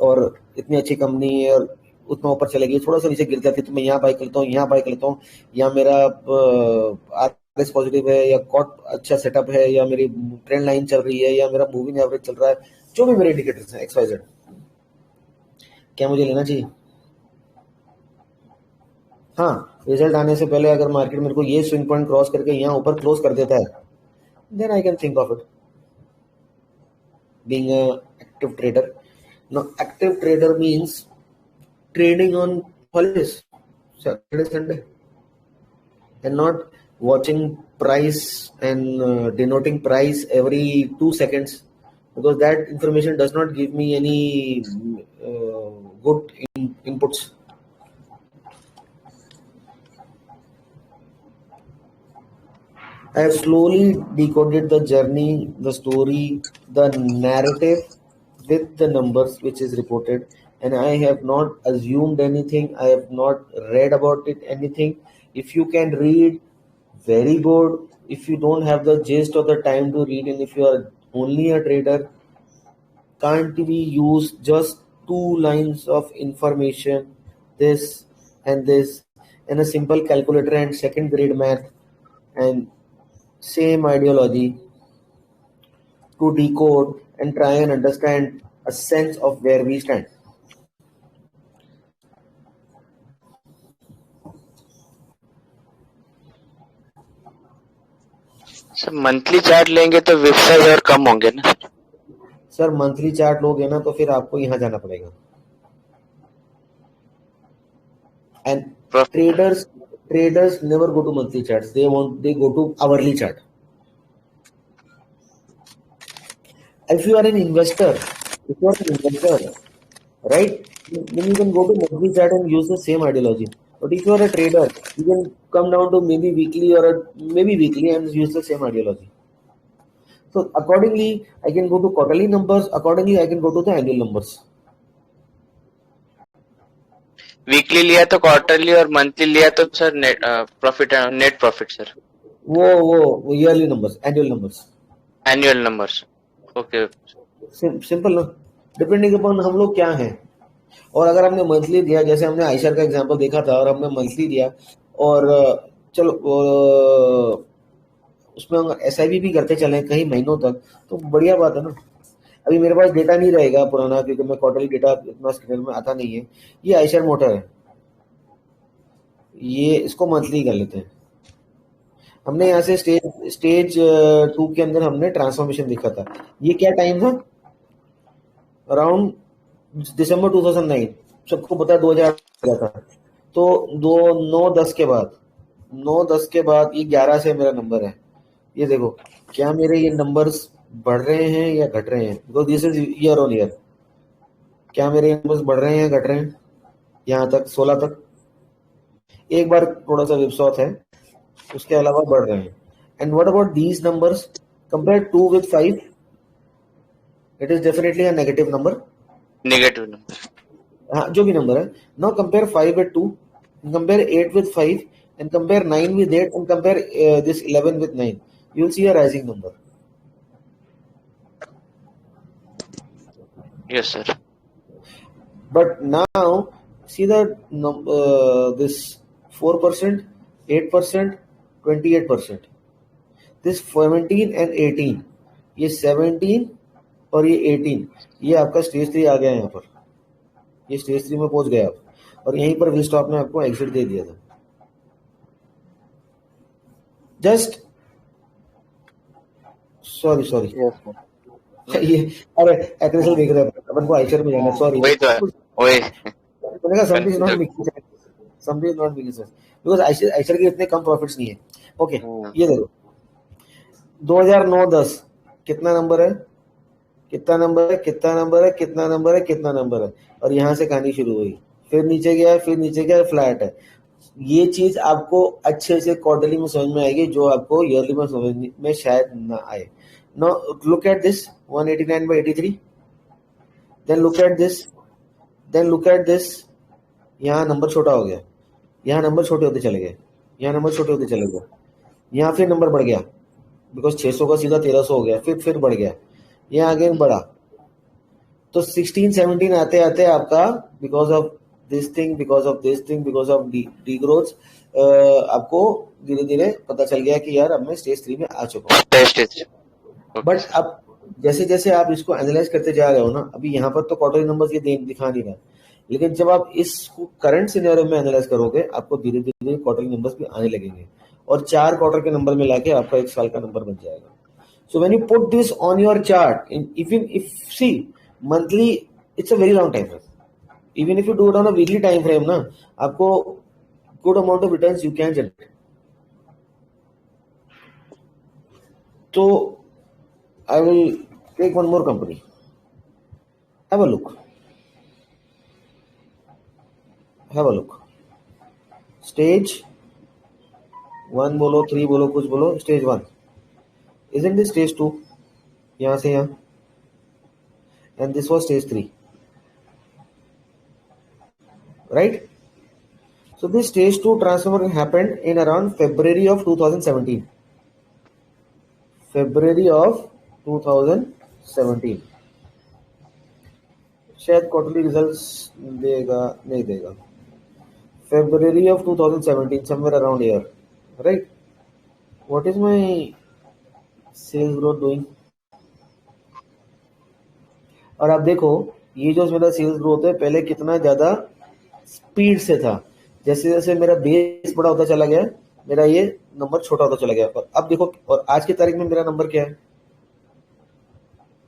और इतनी अच्छी कंपनी है और उतना ऊपर चले गई, थोड़ा सा नीचे गिर जाती तो मैं यहाँ बाई कर लेता हूँ, यहाँ बाई कर लेता हूँ, या मेरा आरएस पॉजिटिव है या कॉट अच्छा सेटअप है या मेरी ट्रेंड लाइन चल रही है या मेरा मूविंग एवरेज चल रहा है, जो भी मेरे इंडिकेटर्स हैं XYZ, क्या मुझे लेना चाहिए? हाँ, रिजल्ट आने से पहले अगर मार्केट मेरे को ये स्विंग पॉइंट क्रॉस करके यहाँ ऊपर क्लोज कर देता है, then I can think of it being a active trader. Now, active trader means trading on holidays, Saturday, Sunday, and not watching price and denoting price every 2 seconds, because that information does not give me any good inputs. I have slowly decoded the journey, the story, the narrative with the numbers which is reported, and I have not assumed anything. I have not read about it anything. If you can read, very good. If you don't have the gist or the time to read, and if you are only a trader, can't we use just 2 lines of information, this and this, and a simple calculator and second grade math and same ideology to decode and try and understand a sense of where we stand? Sir monthly chart लेंगे तो website और कम होंगे ना? Sir monthly chart लोगे ना तो फिर आपको यहाँ जाना पड़ेगा. And traders never go to monthly charts. They go to hourly chart. If you are an investor, right, then you can go to monthly chart and use the same ideology. But if you are a trader, you can come down to maybe weekly and use the same ideology. So accordingly, I can go to quarterly numbers. Accordingly, I can go to the annual numbers. Weekly लिया तो quarterly और monthly लिया तो sir net profit net profit sir वो yearly numbers, annual numbers. Okay, simple ना, depending upon हम लोग क्या हैं. और अगर हमने मंथली दिया, जैसे हमने आयशर का एग्जांपल देखा था और हमने मंथली दिया और चलो उसमें हम SIP भी करते चले कई महीनों तक, तो बढ़िया बात है ना. अभी मेरे पास डेटा नहीं रहेगा पुराना, क्योंकि मैं क्वार्टरली डेटा इतना स्क्रीन में आता नहीं है. ये आयशर मोटर है, ये इसको मंथली कर लेते हैं. हमने यहाँ से स्टेज 2 के अंदर हमने ट्रांसफॉर्मेशन देखा था. ये क्या टाइम था? अराउंड दिसंबर 2009. सबको पता है 2000 था. तो 9-10 के बाद ये 11 से मेरा नंबर है. ये देखो क्या मेरे ये नंबर्स बढ़ रहे हैं या घट रहे हैं, because this is year on year. क्या मेरे नंबर्स बढ़ रहे हैं या घट रहे हैं? यहाँ तक 16 तक एक बार थोड़ा सा विपसॉत है, उसके अलावा बढ़ रहे हैं. And what about these numbers compare 2 with 5? It is definitely a negative number. हाँ, जो भी नंबर है. Now compare 5 with 2, compare 8 with 5, and compare 9 with 8, and compare this 11 with 9. You will see a rising number. Yes, sir. But now see that this 4%, 8%, 28%. This 17 and 18, ये 17 और ये 18, ये आपका stage 3 आ गया यहाँ पर, ये स्टेज 3 में पहुंच गया आप, और यहीं पर विल स्टॉप ने आपको एग्जिट दे दिया था। Just sorry Yes, sir. ये अरे एक्रेसल देख रहे हैं अपन को आइशर में जाना, सॉरी वही तो है, वही मैंने कहा something is not making sense, something is not making sense because Eicher के इतने कम प्रॉफिट्स नहीं है। ओके ये देखो 2009-10 कितना नंबर है, कितना नंबर है, कितना नंबर है, कितना नंबर है, कितना नंबर है, और यहाँ से कहानी शुरू हुई, फिर नीचे गया, फिर नीचे गया, फ्लैट है। ये चीज आपको अच्छे से क्वार्टरली में समझ में आएगी, जो आपको ईयरली में समझ में शायद ना आए। Now look at this 189/83, then look at this, then look at this, यहाँ नंबर छोटा हो गया, यहाँ नंबर छोटे होते चले गए, यहाँ नंबर छोटे होते चले गए, यहाँ फिर नंबर बढ़ गया बिकॉज 600 का सीधा 1300 हो गया, फिर बढ़ गया, यहाँ अगेन बढ़ा, तो 16-17 आते आते आपका because of this thing, because of this thing, because of D growth आपको धीरे धीरे पता चल गया कि यार अब मैं स्टेज 3 में आ चुका हूँ। टेस्ट। बट अब जैसे जैसे आप इसको एनालाइज करते जा रहे हो ना, अभी यहाँ पर तो क्वार्टरली नंबर्स ये दिखा नहीं रहा, लेकिन जब आप इसको करंट सिनेरियो में एनालाइज करोगे आपको धीरे धीरे क्वार्टरली नंबर्स भी आने लगेंगे, और 4 क्वार्टर के नंबर में लाके आपका 1 साल का नंबर बन जाएगा। So when you put this on your chart, if see monthly it's a very long time frame, even if you do it on a weekly time frame ना, आपको good amount of returns you can generate. तो I will take one more company. Have a look. Have a look. Stage 1 बोलो, 3 बोलो, कुछ बोलो, stage 1. Isn't this stage 2? यहाँ से यहाँ. And this was stage 3. Right? So this stage 2 transformation happened in around February of 2017. February of 2017 शायद quarterly results देगा, नहीं देगा, February of 2017 somewhere around here, right? What is my sales growth doing? और आप देखो ये जो मेरा सेल्स ग्रोथ है पहले कितना ज्यादा स्पीड से था, जैसे जैसे मेरा बेस बड़ा होता चला गया मेरा ये नंबर छोटा होता चला गया, और अब देखो, और आज की तारीख में मेरा नंबर क्या है,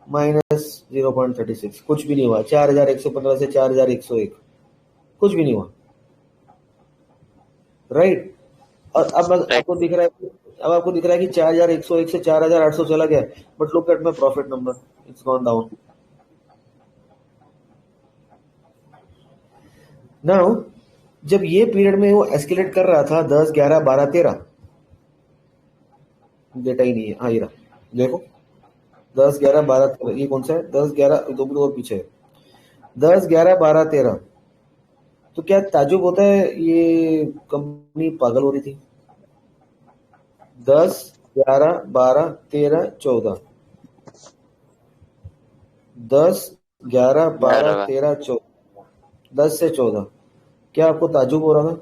-0.36, कुछ भी नहीं हुआ। 4115 से 4101, कुछ भी नहीं हुआ, राइट? और अब आपको दिख रहा है, अब आपको दिख रहा है कि 4101 से 4800 चला गया, but look at my profit number, it's gone down. Now जब ये पीरियड में वो एस्केलेट कर रहा था 10, 11, 12, 13, डेटा ही नहीं है, हाँ ये रहा, देखो 10, 11, 12, 13, ये कौन सा है, 10, 11, दो और पीछे है, 10, 11, 12, 13, तो क्या ताजुब होता है ये कंपनी पागल हो रही थी? 10, 11, 12, 13, 14, 10, 11, 12, 13, 14, 10 से 14, क्या आपको ताजुब हो रहा था?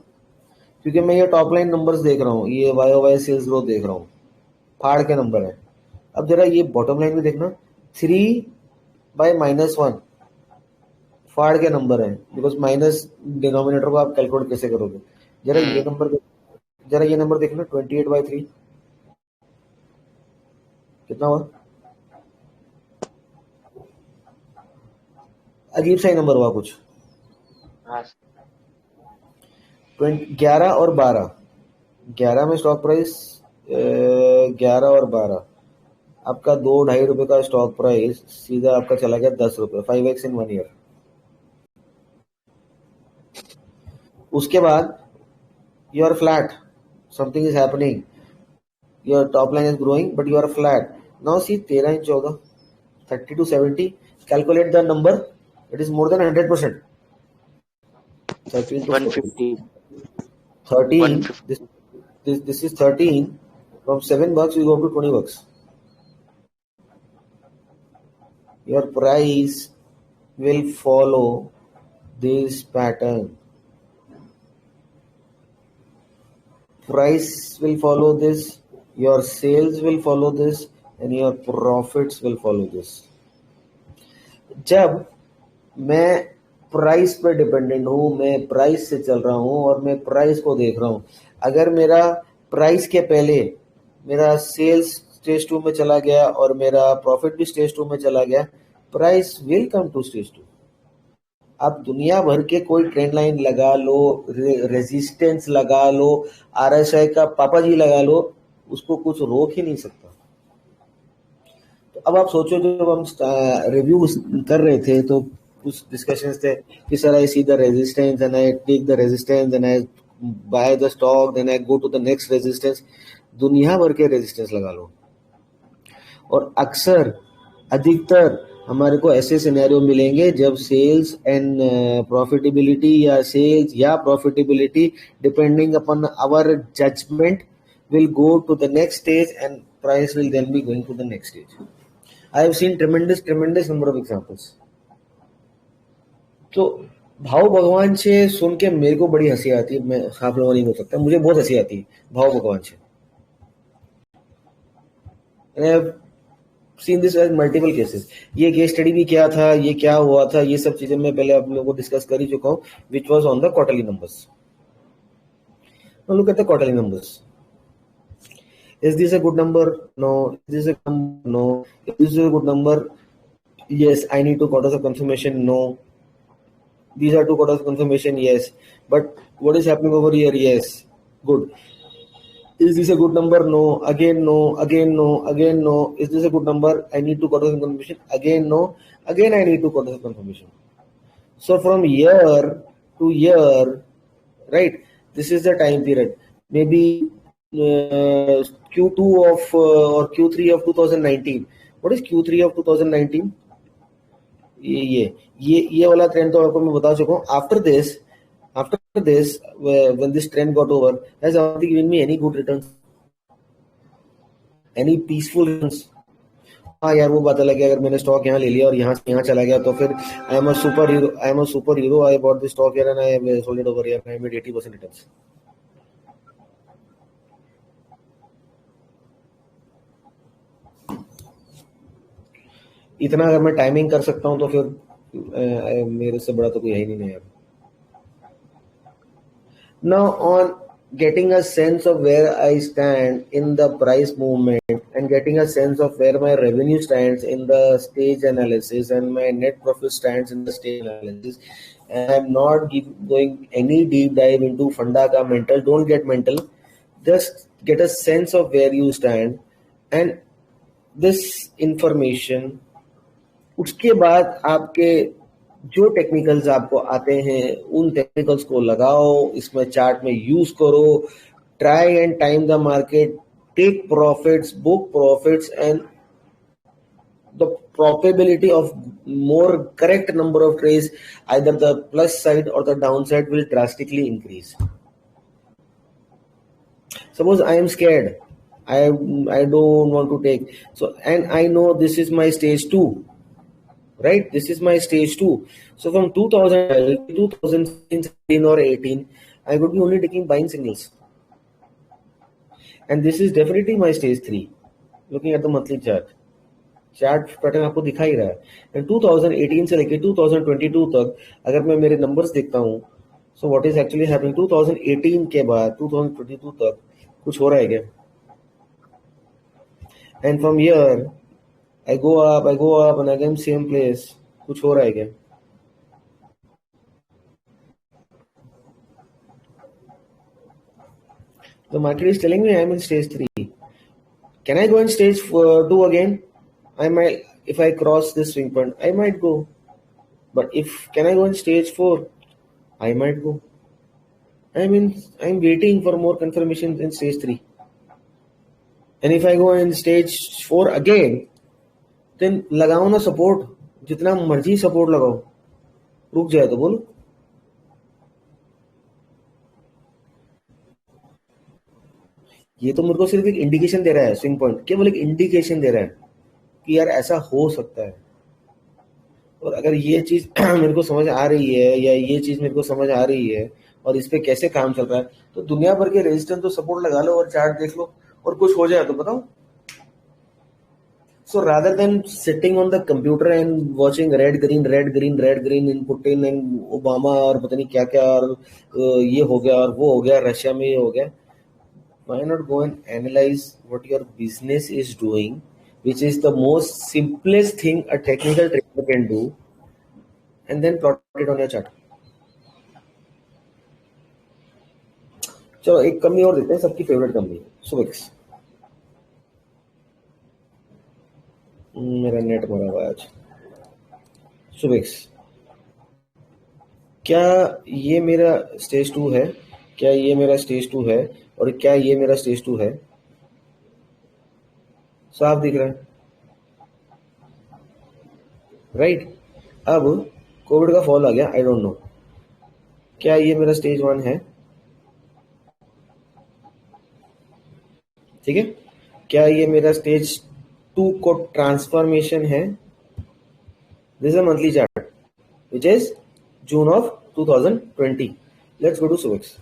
क्योंकि मैं ये टॉप लाइन नंबर्स देख रहा हूँ, ये YOY सेल्स ग्रोथ देख रहा हूँ, फाड़ के नंबर है। अब जरा ये बॉटम लाइन में देखना, 3/-1 फाड़ के नंबर है, बिकॉज माइनस डिनोमिनेटर को आप कैलकुलेट कैसे करोगे? जरा ये नंबर देखना, 28/3 कितना हुआ? अजीब सा ही नंबर हुआ कुछ। 11 और 12, 11 में स्टॉक प्राइस 11 और 12, आपका 2-2.5 रुपए का स्टॉक प्राइस सीधा आपका चला गया 10 रुपए, 5x इन 1 ईयर। उसके बाद you are flat, something is happening, your top line is growing but you are flat. Now see 13 in 14, 30 to 70, calculate the number, it is more than 100%। 13 to 150, 13, this is 13, from $7 you go to $20. Your price will follow this pattern. Price will follow this your sales will follow this, and your profits will follow this. जब मैं price पे dependent हूँ, मैं price से चल रहा हूँ और मैं प्राइस को देख रहा हूँ, अगर मेरा प्राइस के पहले मेरा सेल्स स्टेज 2 में चला गया और मेरा प्रॉफिट भी स्टेज 2 में चला गया, price will come to stage 2. आप दुनिया भर के कोई ट्रेंड लाइन लगा लो, रेजिस्टेंस लगा लो, RSI का पापा जी लगा लो, उसको कुछ रोक ही नहीं सकता. तो अब आप सोचो, जब हम रिव्यू कर रहे थे तो कुछ डिस्कशंस थे कि sir I see the resistance and I take the resistance and I buy the stock, then I go to the next resistance. दुनिया भर के रेजिस्टेंस लगा लो, और अक्सर अधिकतर हमारे को ऐसे सिनेरियो मिलेंगे जब सेल्स एंड प्रॉफिटेबिलिटी या सेल्स या profitability depending upon our judgement will go to the next stage and price will then be going to the next stage. I have seen tremendous number of examples. तो भाव भगवान से सुन के मेरे को बड़ी हंसी आती है. मैं आप लोगों नहीं हो सकता, मुझे बहुत हंसी आती है भाव भगवान से. And I have seen this as multiple cases. ये केस स्टडी भी क्या था, ये क्या हुआ था, ये सब चीजें मैं पहले आप लोगों को डिस्कस कर ही चुका हूँ, which was on the quarterly numbers. Now look at the quarterly numbers. Is this a good number? No. Is this a no? Is this a good number? Yes. I need 2 quarters of confirmation. No. These are 2 quarters of confirmation. Yes. But what is happening over here? Yes. Good. Is this a good number? No. Again no. Again no. Again no. Is this a good number? I need 2 quarters of confirmation. Again no. Again I need 2 quarters of confirmation. So from year to year, right? This is the time period. Maybe Q2 of or Q3 of 2019. What is Q3 of 2019? ये वाला trend तो आपको मैं बता चुका हूँ. After this, when this trend got over, has Avanti given me any good returns, any peaceful returns? हाँ यार, वो बात अलग है. अगर मैंने स्टॉक यहाँ ले लिया और यहाँ से यहाँ चला गया तो फिर I am a super hero. I bought this stock here and I sold it over here. I made 80% returns. इतना अगर मैं टाइमिंग कर सकता हूं तो फिर मेरे से बड़ा तो कोई है ही नहीं यार. Now on getting a sense of where I stand in the price movement and getting a sense of where my revenue stands in the stage analysis and my net profit stands in the stage analysis, and I'm not going any deep dive into funda ka mental. Don't get mental. Just get a sense of where you stand, and this information, उसके बाद आपके जो technicals आपको आते हैं उन technicals को लगाओ, इसमें चार्ट में यूज करो, try and time the market, take profits, book profits, and the probability of more correct number of trades, either the plus side or the downside, will drastically increase. Suppose I am scared, I don't want to take, so, and I know this is my stage 2, right? This is my stage 2. So from 2012 to 2016 or 18, I would be only taking buying signals, and this is definitely my stage 3. Looking at the monthly chart pattern आपको दिखा ही रहा है. And 2018 से लेके 2022 तक अगर मैं मेरे नंबर्स देखता हूँ, सो व्हाट इज एक्चुअली हैपनिंग 2018 के बाद 2022 तक कुछ हो रहा है क्या? And from here I go up and again same place, कुछ हो रहा है क्या? The market is telling me I am in stage 3. Can I go in stage 2 again? I might, if I cross this swing point, I might go. But can I go in stage 4? I might go. I'm waiting for more confirmations in stage 3. And if I go in stage 4 again, then लगाओ ना support, जितना मर्जी support लगाओ, रुक जाए तो बोलो. ये तो मेरे को सिर्फ एक इंडिकेशन दे रहा है, स्विंग पॉइंट केवल एक इंडिकेशन दे रहा है कि यार ऐसा हो सकता है. और अगर ये चीज मेरे को समझ आ रही है या ये चीज मेरे को समझ आ रही है और इस पे कैसे काम चल रहा है, तो दुनिया भर के रेजिस्टेंस तो सपोर्ट लगा लो और चार्ट देख लो और कुछ हो जाए तो बताओ. So rather than sitting on the computer and watching red green input in and Obama और पता नहीं क्या क्या और ये हो गया और वो हो गया, रशिया में ये हो गया, why not go and analyze what your business is doing, which is the most simplest thing a technical trader can do, and then plot it on your chart. चलो एक कंपनी और देखते हैं, सबकी फेवरेट कंपनी सुबेक्स. मेरा net मरा हुआ है आज. सुबेक्स, क्या ये मेरा स्टेज 2 है? क्या ये मेरा स्टेज 2 है? और क्या ये मेरा स्टेज 2 है? साफ दिख रहा है, राइट? अब कोविड का फॉल आ गया, आई डोंट नो. क्या ये मेरा स्टेज 1 है? ठीक है. क्या ये मेरा स्टेज 2 को ट्रांसफॉर्मेशन है? This is a monthly chart which is June of 2020. Let's go to Subex.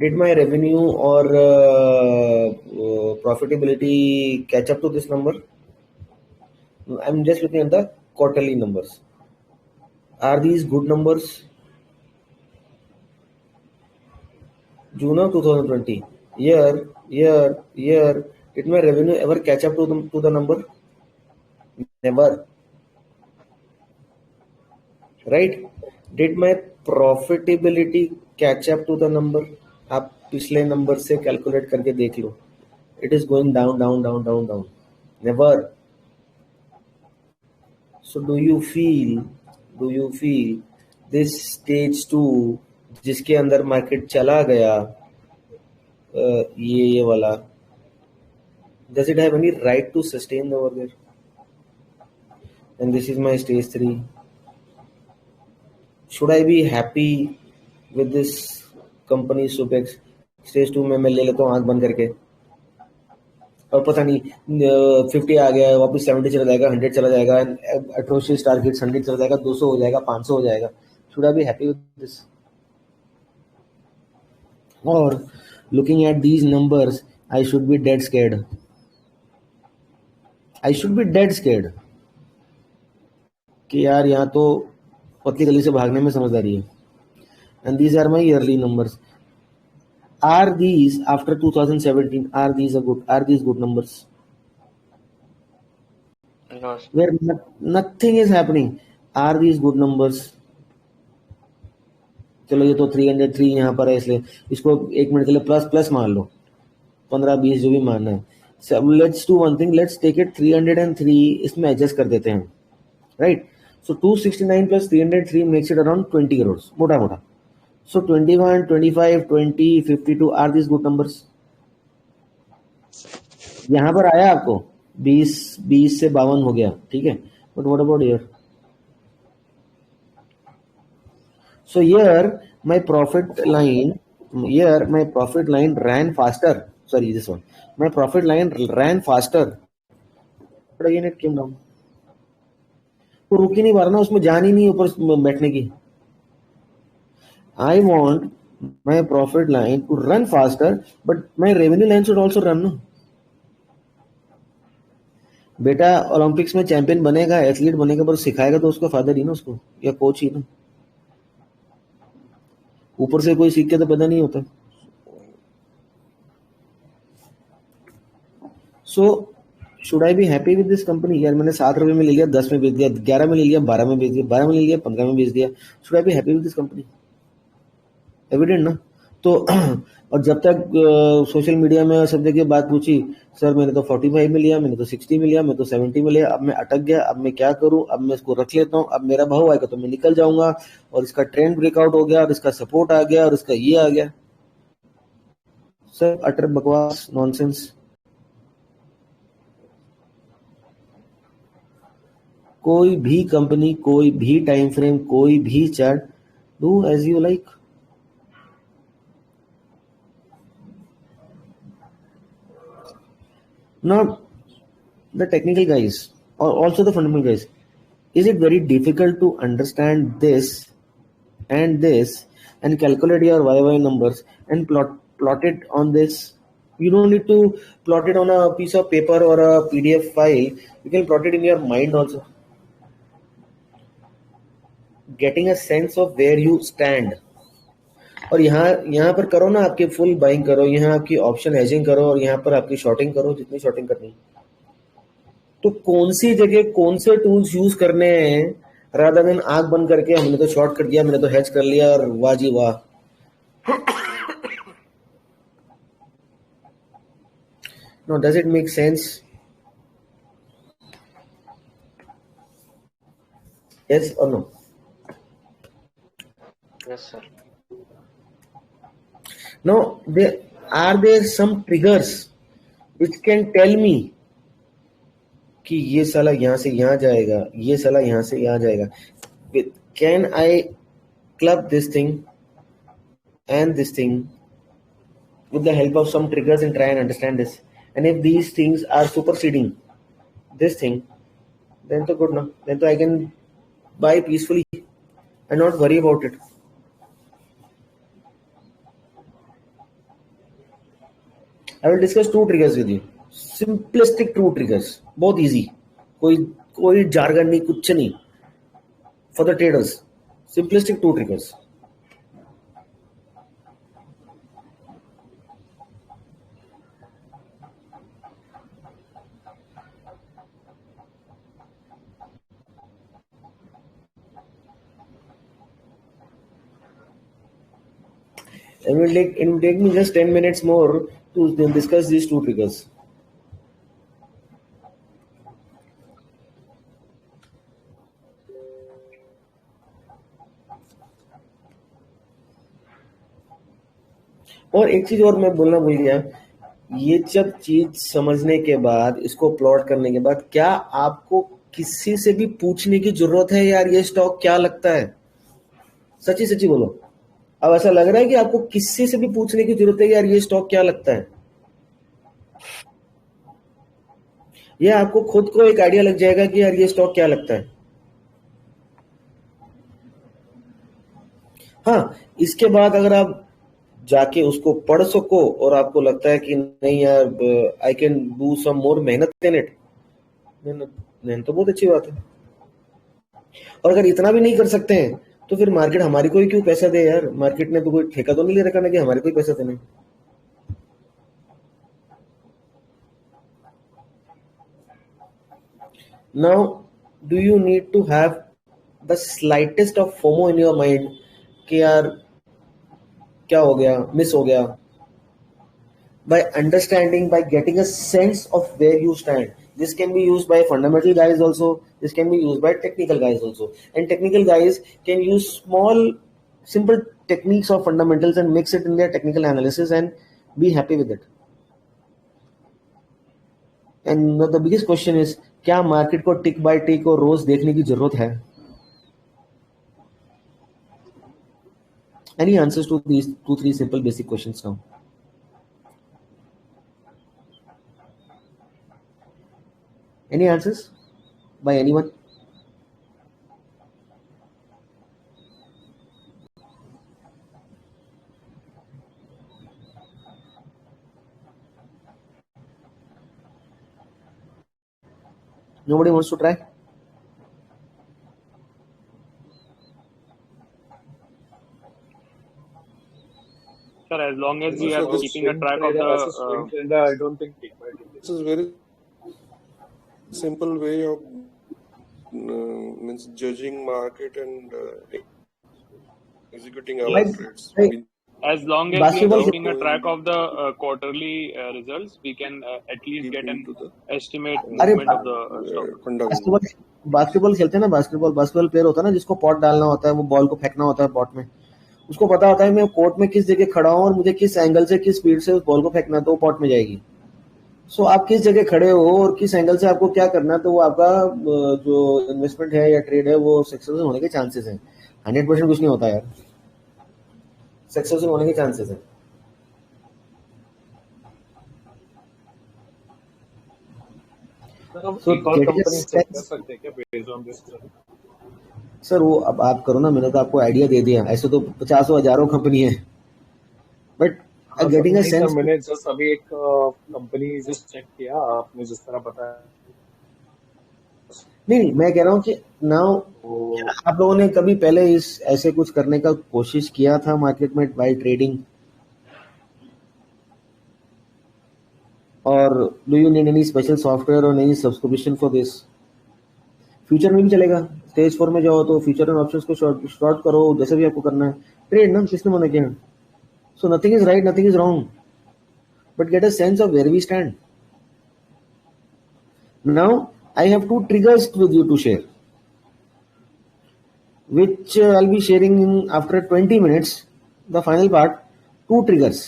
Did my revenue or profitability catch up to this number? I'm just looking at the quarterly numbers. Are these good numbers? June of 2020. Year. Did my revenue ever catch up to the number? Never. Right? Did my profitability catch up to the number? आप पिछले number से calculate करके देख लो. It is going down. Never. So do you feel this stage 2 जिसके अंदर market चला गया, ये वाला, does it have any right to sustain over there? And this is my stage 3. Should I be happy with this company Subex? Stage 2 में मैं ले लेता हूँ आंख बंद करके, और पता नहीं 50 आ गया, वापस 70 चला जाएगा, 100 चला जाएगा, atrocious targets 100 चला जाएगा, 200 हो जाएगा, 500 हो जाएगा. Should I be happy with this? Or looking at these numbers, I should be dead scared. कि यार यहाँ तो पतली गली से भागने में समझदारी है. And these are my yearly numbers. Are these after 2017? Are these good numbers? No. Where nothing is happening. Are these good numbers? चलो ये तो 303 यहाँ पर है, इसलिए इसको 1 मिनट के लिए प्लस मान लो, 15-20 जो भी मानना है. So let's do one thing. Let's take it 303. इसमें एडजस्ट कर देते हैं, right? So 269 plus 303 makes it around 20 crores, मोटा. So 21, 25, 20, 52 are these good numbers? यहाँ पर आया आपको 20 से 52 हो गया, ठीक है. But what about here? So here my profit line ran faster. Sorry, this one. My profit line ran faster, but again it came down. तो रुक ही नहीं पा रहा ना, उसमें जान ही नहीं ऊपर बैठने की. I want my profit line to run faster, but my revenue line should also run. No? बेटा ओलंपिक्स में चैंपियन बनेगा, एथलीट बनेगा, पर सिखाएगा तो उसका फादर ही ना उसको, या कोच ही ना. ऊपर से कोई सीख के तो पैदा नहीं होता. So should I be happy with this company? यार मैंने 7 रुपए में ले लिया, 10 में बेच दिया, 11 में ले लिया, 12 में बेच दिया, 12 में ले लिया, 15 में बेच दिया. Should I be happy with this company? Evident ना. तो और जब तक सोशल मीडिया में सब जगह बात पूछी, सर मैंने तो 45 में लिया, मैंने तो 60 में लिया, मैं तो 70 में लिया, अब मैं अटक गया, अब मैं क्या करूं, अब मैं इसको रख लेता हूं, अब मेरा भाव आएगा तो मैं निकल जाऊंगा, और इसका ट्रेंड ब्रेकआउट हो गया, और इसका सपोर्ट आ गया, और इसका ये आ गया. सर अटर बकवास, नॉनसेंस. कोई भी कंपनी, कोई भी टाइम फ्रेम, कोई भी chart, do as you like. Now, the technical guys or also the fundamental guys, is it very difficult to understand this and calculate your YY numbers and plot plot it on this. You don't need to plot it on a piece of paper or a PDF file. You can plot it in your mind also. Getting a sense of where you stand. और यहाँ पर करो ना, आपकी full buying करो, यहाँ आपकी option hedging करो और यहाँ पर आपकी शॉर्टिंग करो जितनी शॉर्टिंग करनी। तो कौन सी जगह कौन से टूल्स यूज करने हैं, रादर देन आंख बंद करके हमने तो शॉर्ट कर दिया, मैंने तो हेज कर लिया और वाह जी वाह। No, does it make sense? Yes or no? Yes, sir. Now, are there some triggers which can tell me कि ये साला यहाँ से यहाँ जाएगा, ये साला यहाँ से यहाँ जाएगा? Can I club this thing and this thing with the help of some triggers and try and understand this? And if these things are superseding this thing, then so good, no? Then so I can buy peacefully and not worry about it. I will discuss two triggers with you. Simplistic two triggers, बहुत easy. कोई jargon नहीं, कुछ नहीं. For the traders, simplistic two triggers. It will take me just 10 minutes more to discuss these two triggers. और एक चीज और मैं बोलना भूल गया, ये जब चीज समझने के बाद, इसको प्लॉट करने के बाद, क्या आपको किसी से भी पूछने की जरूरत है यार ये स्टॉक क्या लगता है? सच्ची सच्ची बोलो, अब ऐसा लग रहा है कि आपको किसी से भी पूछने की जरूरत है यार ये स्टॉक क्या लगता है? या आपको खुद को एक आइडिया लग जाएगा कि यार ये स्टॉक क्या लगता है? हाँ, इसके बाद अगर आप जाके उसको पढ़ सको और आपको लगता है कि नहीं यार आई कैन डू सम मोर मेहनत इन इट, देन तो बहुत अच्छी बात है। और अगर इतना भी नहीं कर सकते हैं तो फिर मार्केट हमारी को ही क्यों पैसा दे यार? मार्केट ने तो कोई ठेका तो नहीं ले रखा ना कि हमारे को ही पैसा देने। Now do you need to have the slightest of FOMO in your mind कि यार क्या हो गया, मिस हो गया? By understanding, by getting a sense of where you stand. This can be used by fundamental guys also. This can be used by technical guys also. And technical guys can use small, simple techniques of fundamentals and mix it in their technical analysis and be happy with it. And the biggest question is, क्या market को टिक bye टिक और रोज देखने की जरूरत है? Any answers to these 2-3 simple basic questions now? Any answers by anyone? Nobody wants to try? Sir, as long as we are So this keeping a swing track of trader as a the swing trader, I don't think this is very simple way of means judging market and executing our Like- trades. like- as long as we Basketball- are keeping a track of the quarterly results, we can at least get an Into the estimate अरे movement of the stock. fundamental. Basketball खेलते हैं ना, basketball player होता है ना जिसको pot डालना होता है, वो बॉल को फेंकना होता है पॉट में, उसको पता होता है मैं कोर्ट में किस जगह खड़ा हूं और मुझे किस एंगल से किस स्पीड से उस बॉल को फेंकना है तो वो पॉट में जाएगी। सो आप किस जगह खड़े हो और किस एंगल से आपको क्या करना है, तो वो आपका जो इन्वेस्टमेंट है या ट्रेड है वो सक्सेसफुल होने के चांसेस हैं। 100% कुछ नहीं होता यार, सक्सेसफुल होने के चांसेस हैं। सर वो अब आप करो ना, मैंने तो आपको आइडिया दे दिया, ऐसे तो 50 हजारों कंपनी है, बट getting a नहीं सर, sense. मैंने जस्ट अभी एक कंपनी जस्ट चेक किया, आपने जिस तरह बताया नहीं, मैं कह रहा हूँ कि नाउ तो आप लोगों ने कभी पहले इस ऐसे कुछ करने का कोशिश किया था मार्केट में बाय ट्रेडिंग, और do you need any special software और any subscription for this? Future में भी चलेगा, स्टेज 4 में जाओ तो फ्यूचर एंड ऑप्शंस को शॉर्ट करो, जैसे भी आपको करना है, ट्रेड ना, किसने मना किया? So nothing is right, nothing is wrong, but get a sense of where we stand. नाउ I have 2 triggers with you to share, which I'll be sharing in after 20 minutes. The final part, 2 triggers.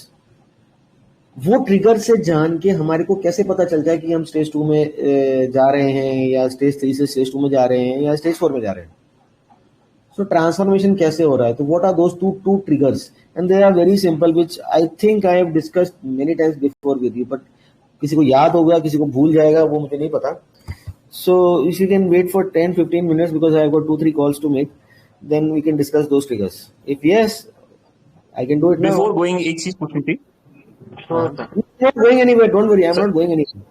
वो trigger से जान के हमारे को कैसे पता चलता है कि हम स्टेज 2 में जा रहे हैं, या स्टेज 3 से स्टेज 2 में जा रहे हैं, या स्टेज 4 में जा रहे हैं. सो ट्रांसफॉर्मेशन कैसे हो रहा है? तो what are those two triggers? And they are very simple, which I think I have discussed many times before with you, but किसी को याद होगा, किसी को भूल जाएगा, वो मुझे नहीं पता. So if you can wait for 10-15 minutes because I have got 2-3 calls to make, then we can discuss those triggers. If yes, I can do it now. Before going एक चीज पूछनी थी. I'm not going anywhere. Don't worry. I'm not going anywhere.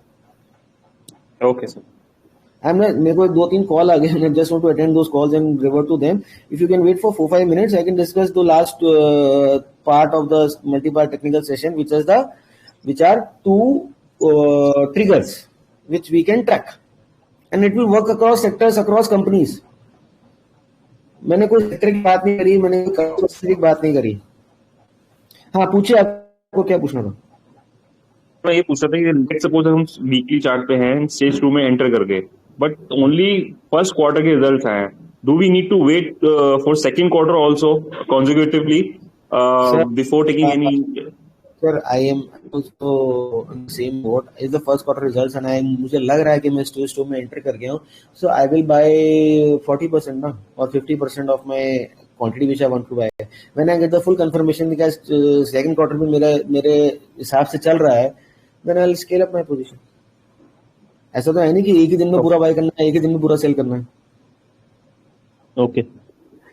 Okay sir. I'm not. मेरे को 2-3 call आ गए. I just want to attend those calls and revert to them. If you can wait for 4-5 minutes, I can discuss the last part of the multi-part technical session, which are 2 triggers which we can track. And it will work across sectors, across companies. मैंने कोई sector की बात नहीं करी, मैंने कोई की बात नहीं करी. हाँ, पूछिए, आपको क्या पूछना था? मैं ये पूछ रहा था कि लेट्स सपोज हम वीकली चार्ट पे हैं, स्टेज 2 में एंटर कर गए, बट ओनली फर्स्ट क्वार्टर के रिजल्ट्स आए हैं. Do we need to wait for second quarter also consecutively before taking any? Sir, I am also on the same boat. It's the first quarter results and मुझे लग रहा है कि मैं stage 2 में एंटर कर गया हूँ. So I will buy 40% ना, और 50% of my quantity which I want to buy. When I get the full confirmation because second quarter में मेरे हिसाब से चल रहा है, then I'll scale up my position. ऐसा तो है नहीं कि एक ही दिन में पूरा बाय करना है, एक ही दिन में पूरा सेल करना है. ओके.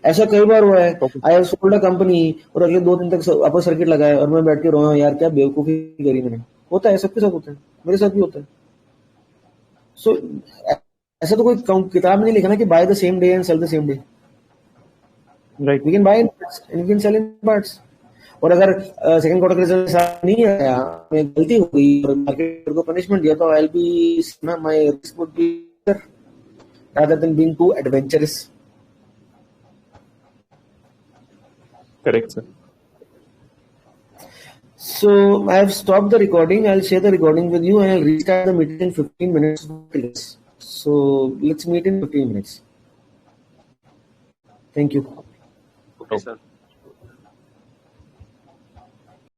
ऐसा कई बार हुआ है. I have sold a company और अगले 2 दिन तक अपर सर्किट लगाया और मैं बैठ के रोया, यार क्या बेवकूफी करी मैंने. होता है, सबके साथ होता है, मेरे साथ भी होता है. सो ऐसा तो कोई किताब में नहीं लिखा ना कि buy the same day and sell the same day. Right. We can buy in parts and we can sell in parts. और अगर सेकंड क्वार्टर का रिजल्ट नहीं आया, मैं गलती हो गई और मार्केट को पनिशमेंट दिया, तो I will be my risk would be rather than being too adventurous. Correct, sir. So I have stopped the recording. I'll share the recording with you and I'll restart the meeting in 15 minutes. So let's meet in 15 minutes. Thank you. Okay, sir.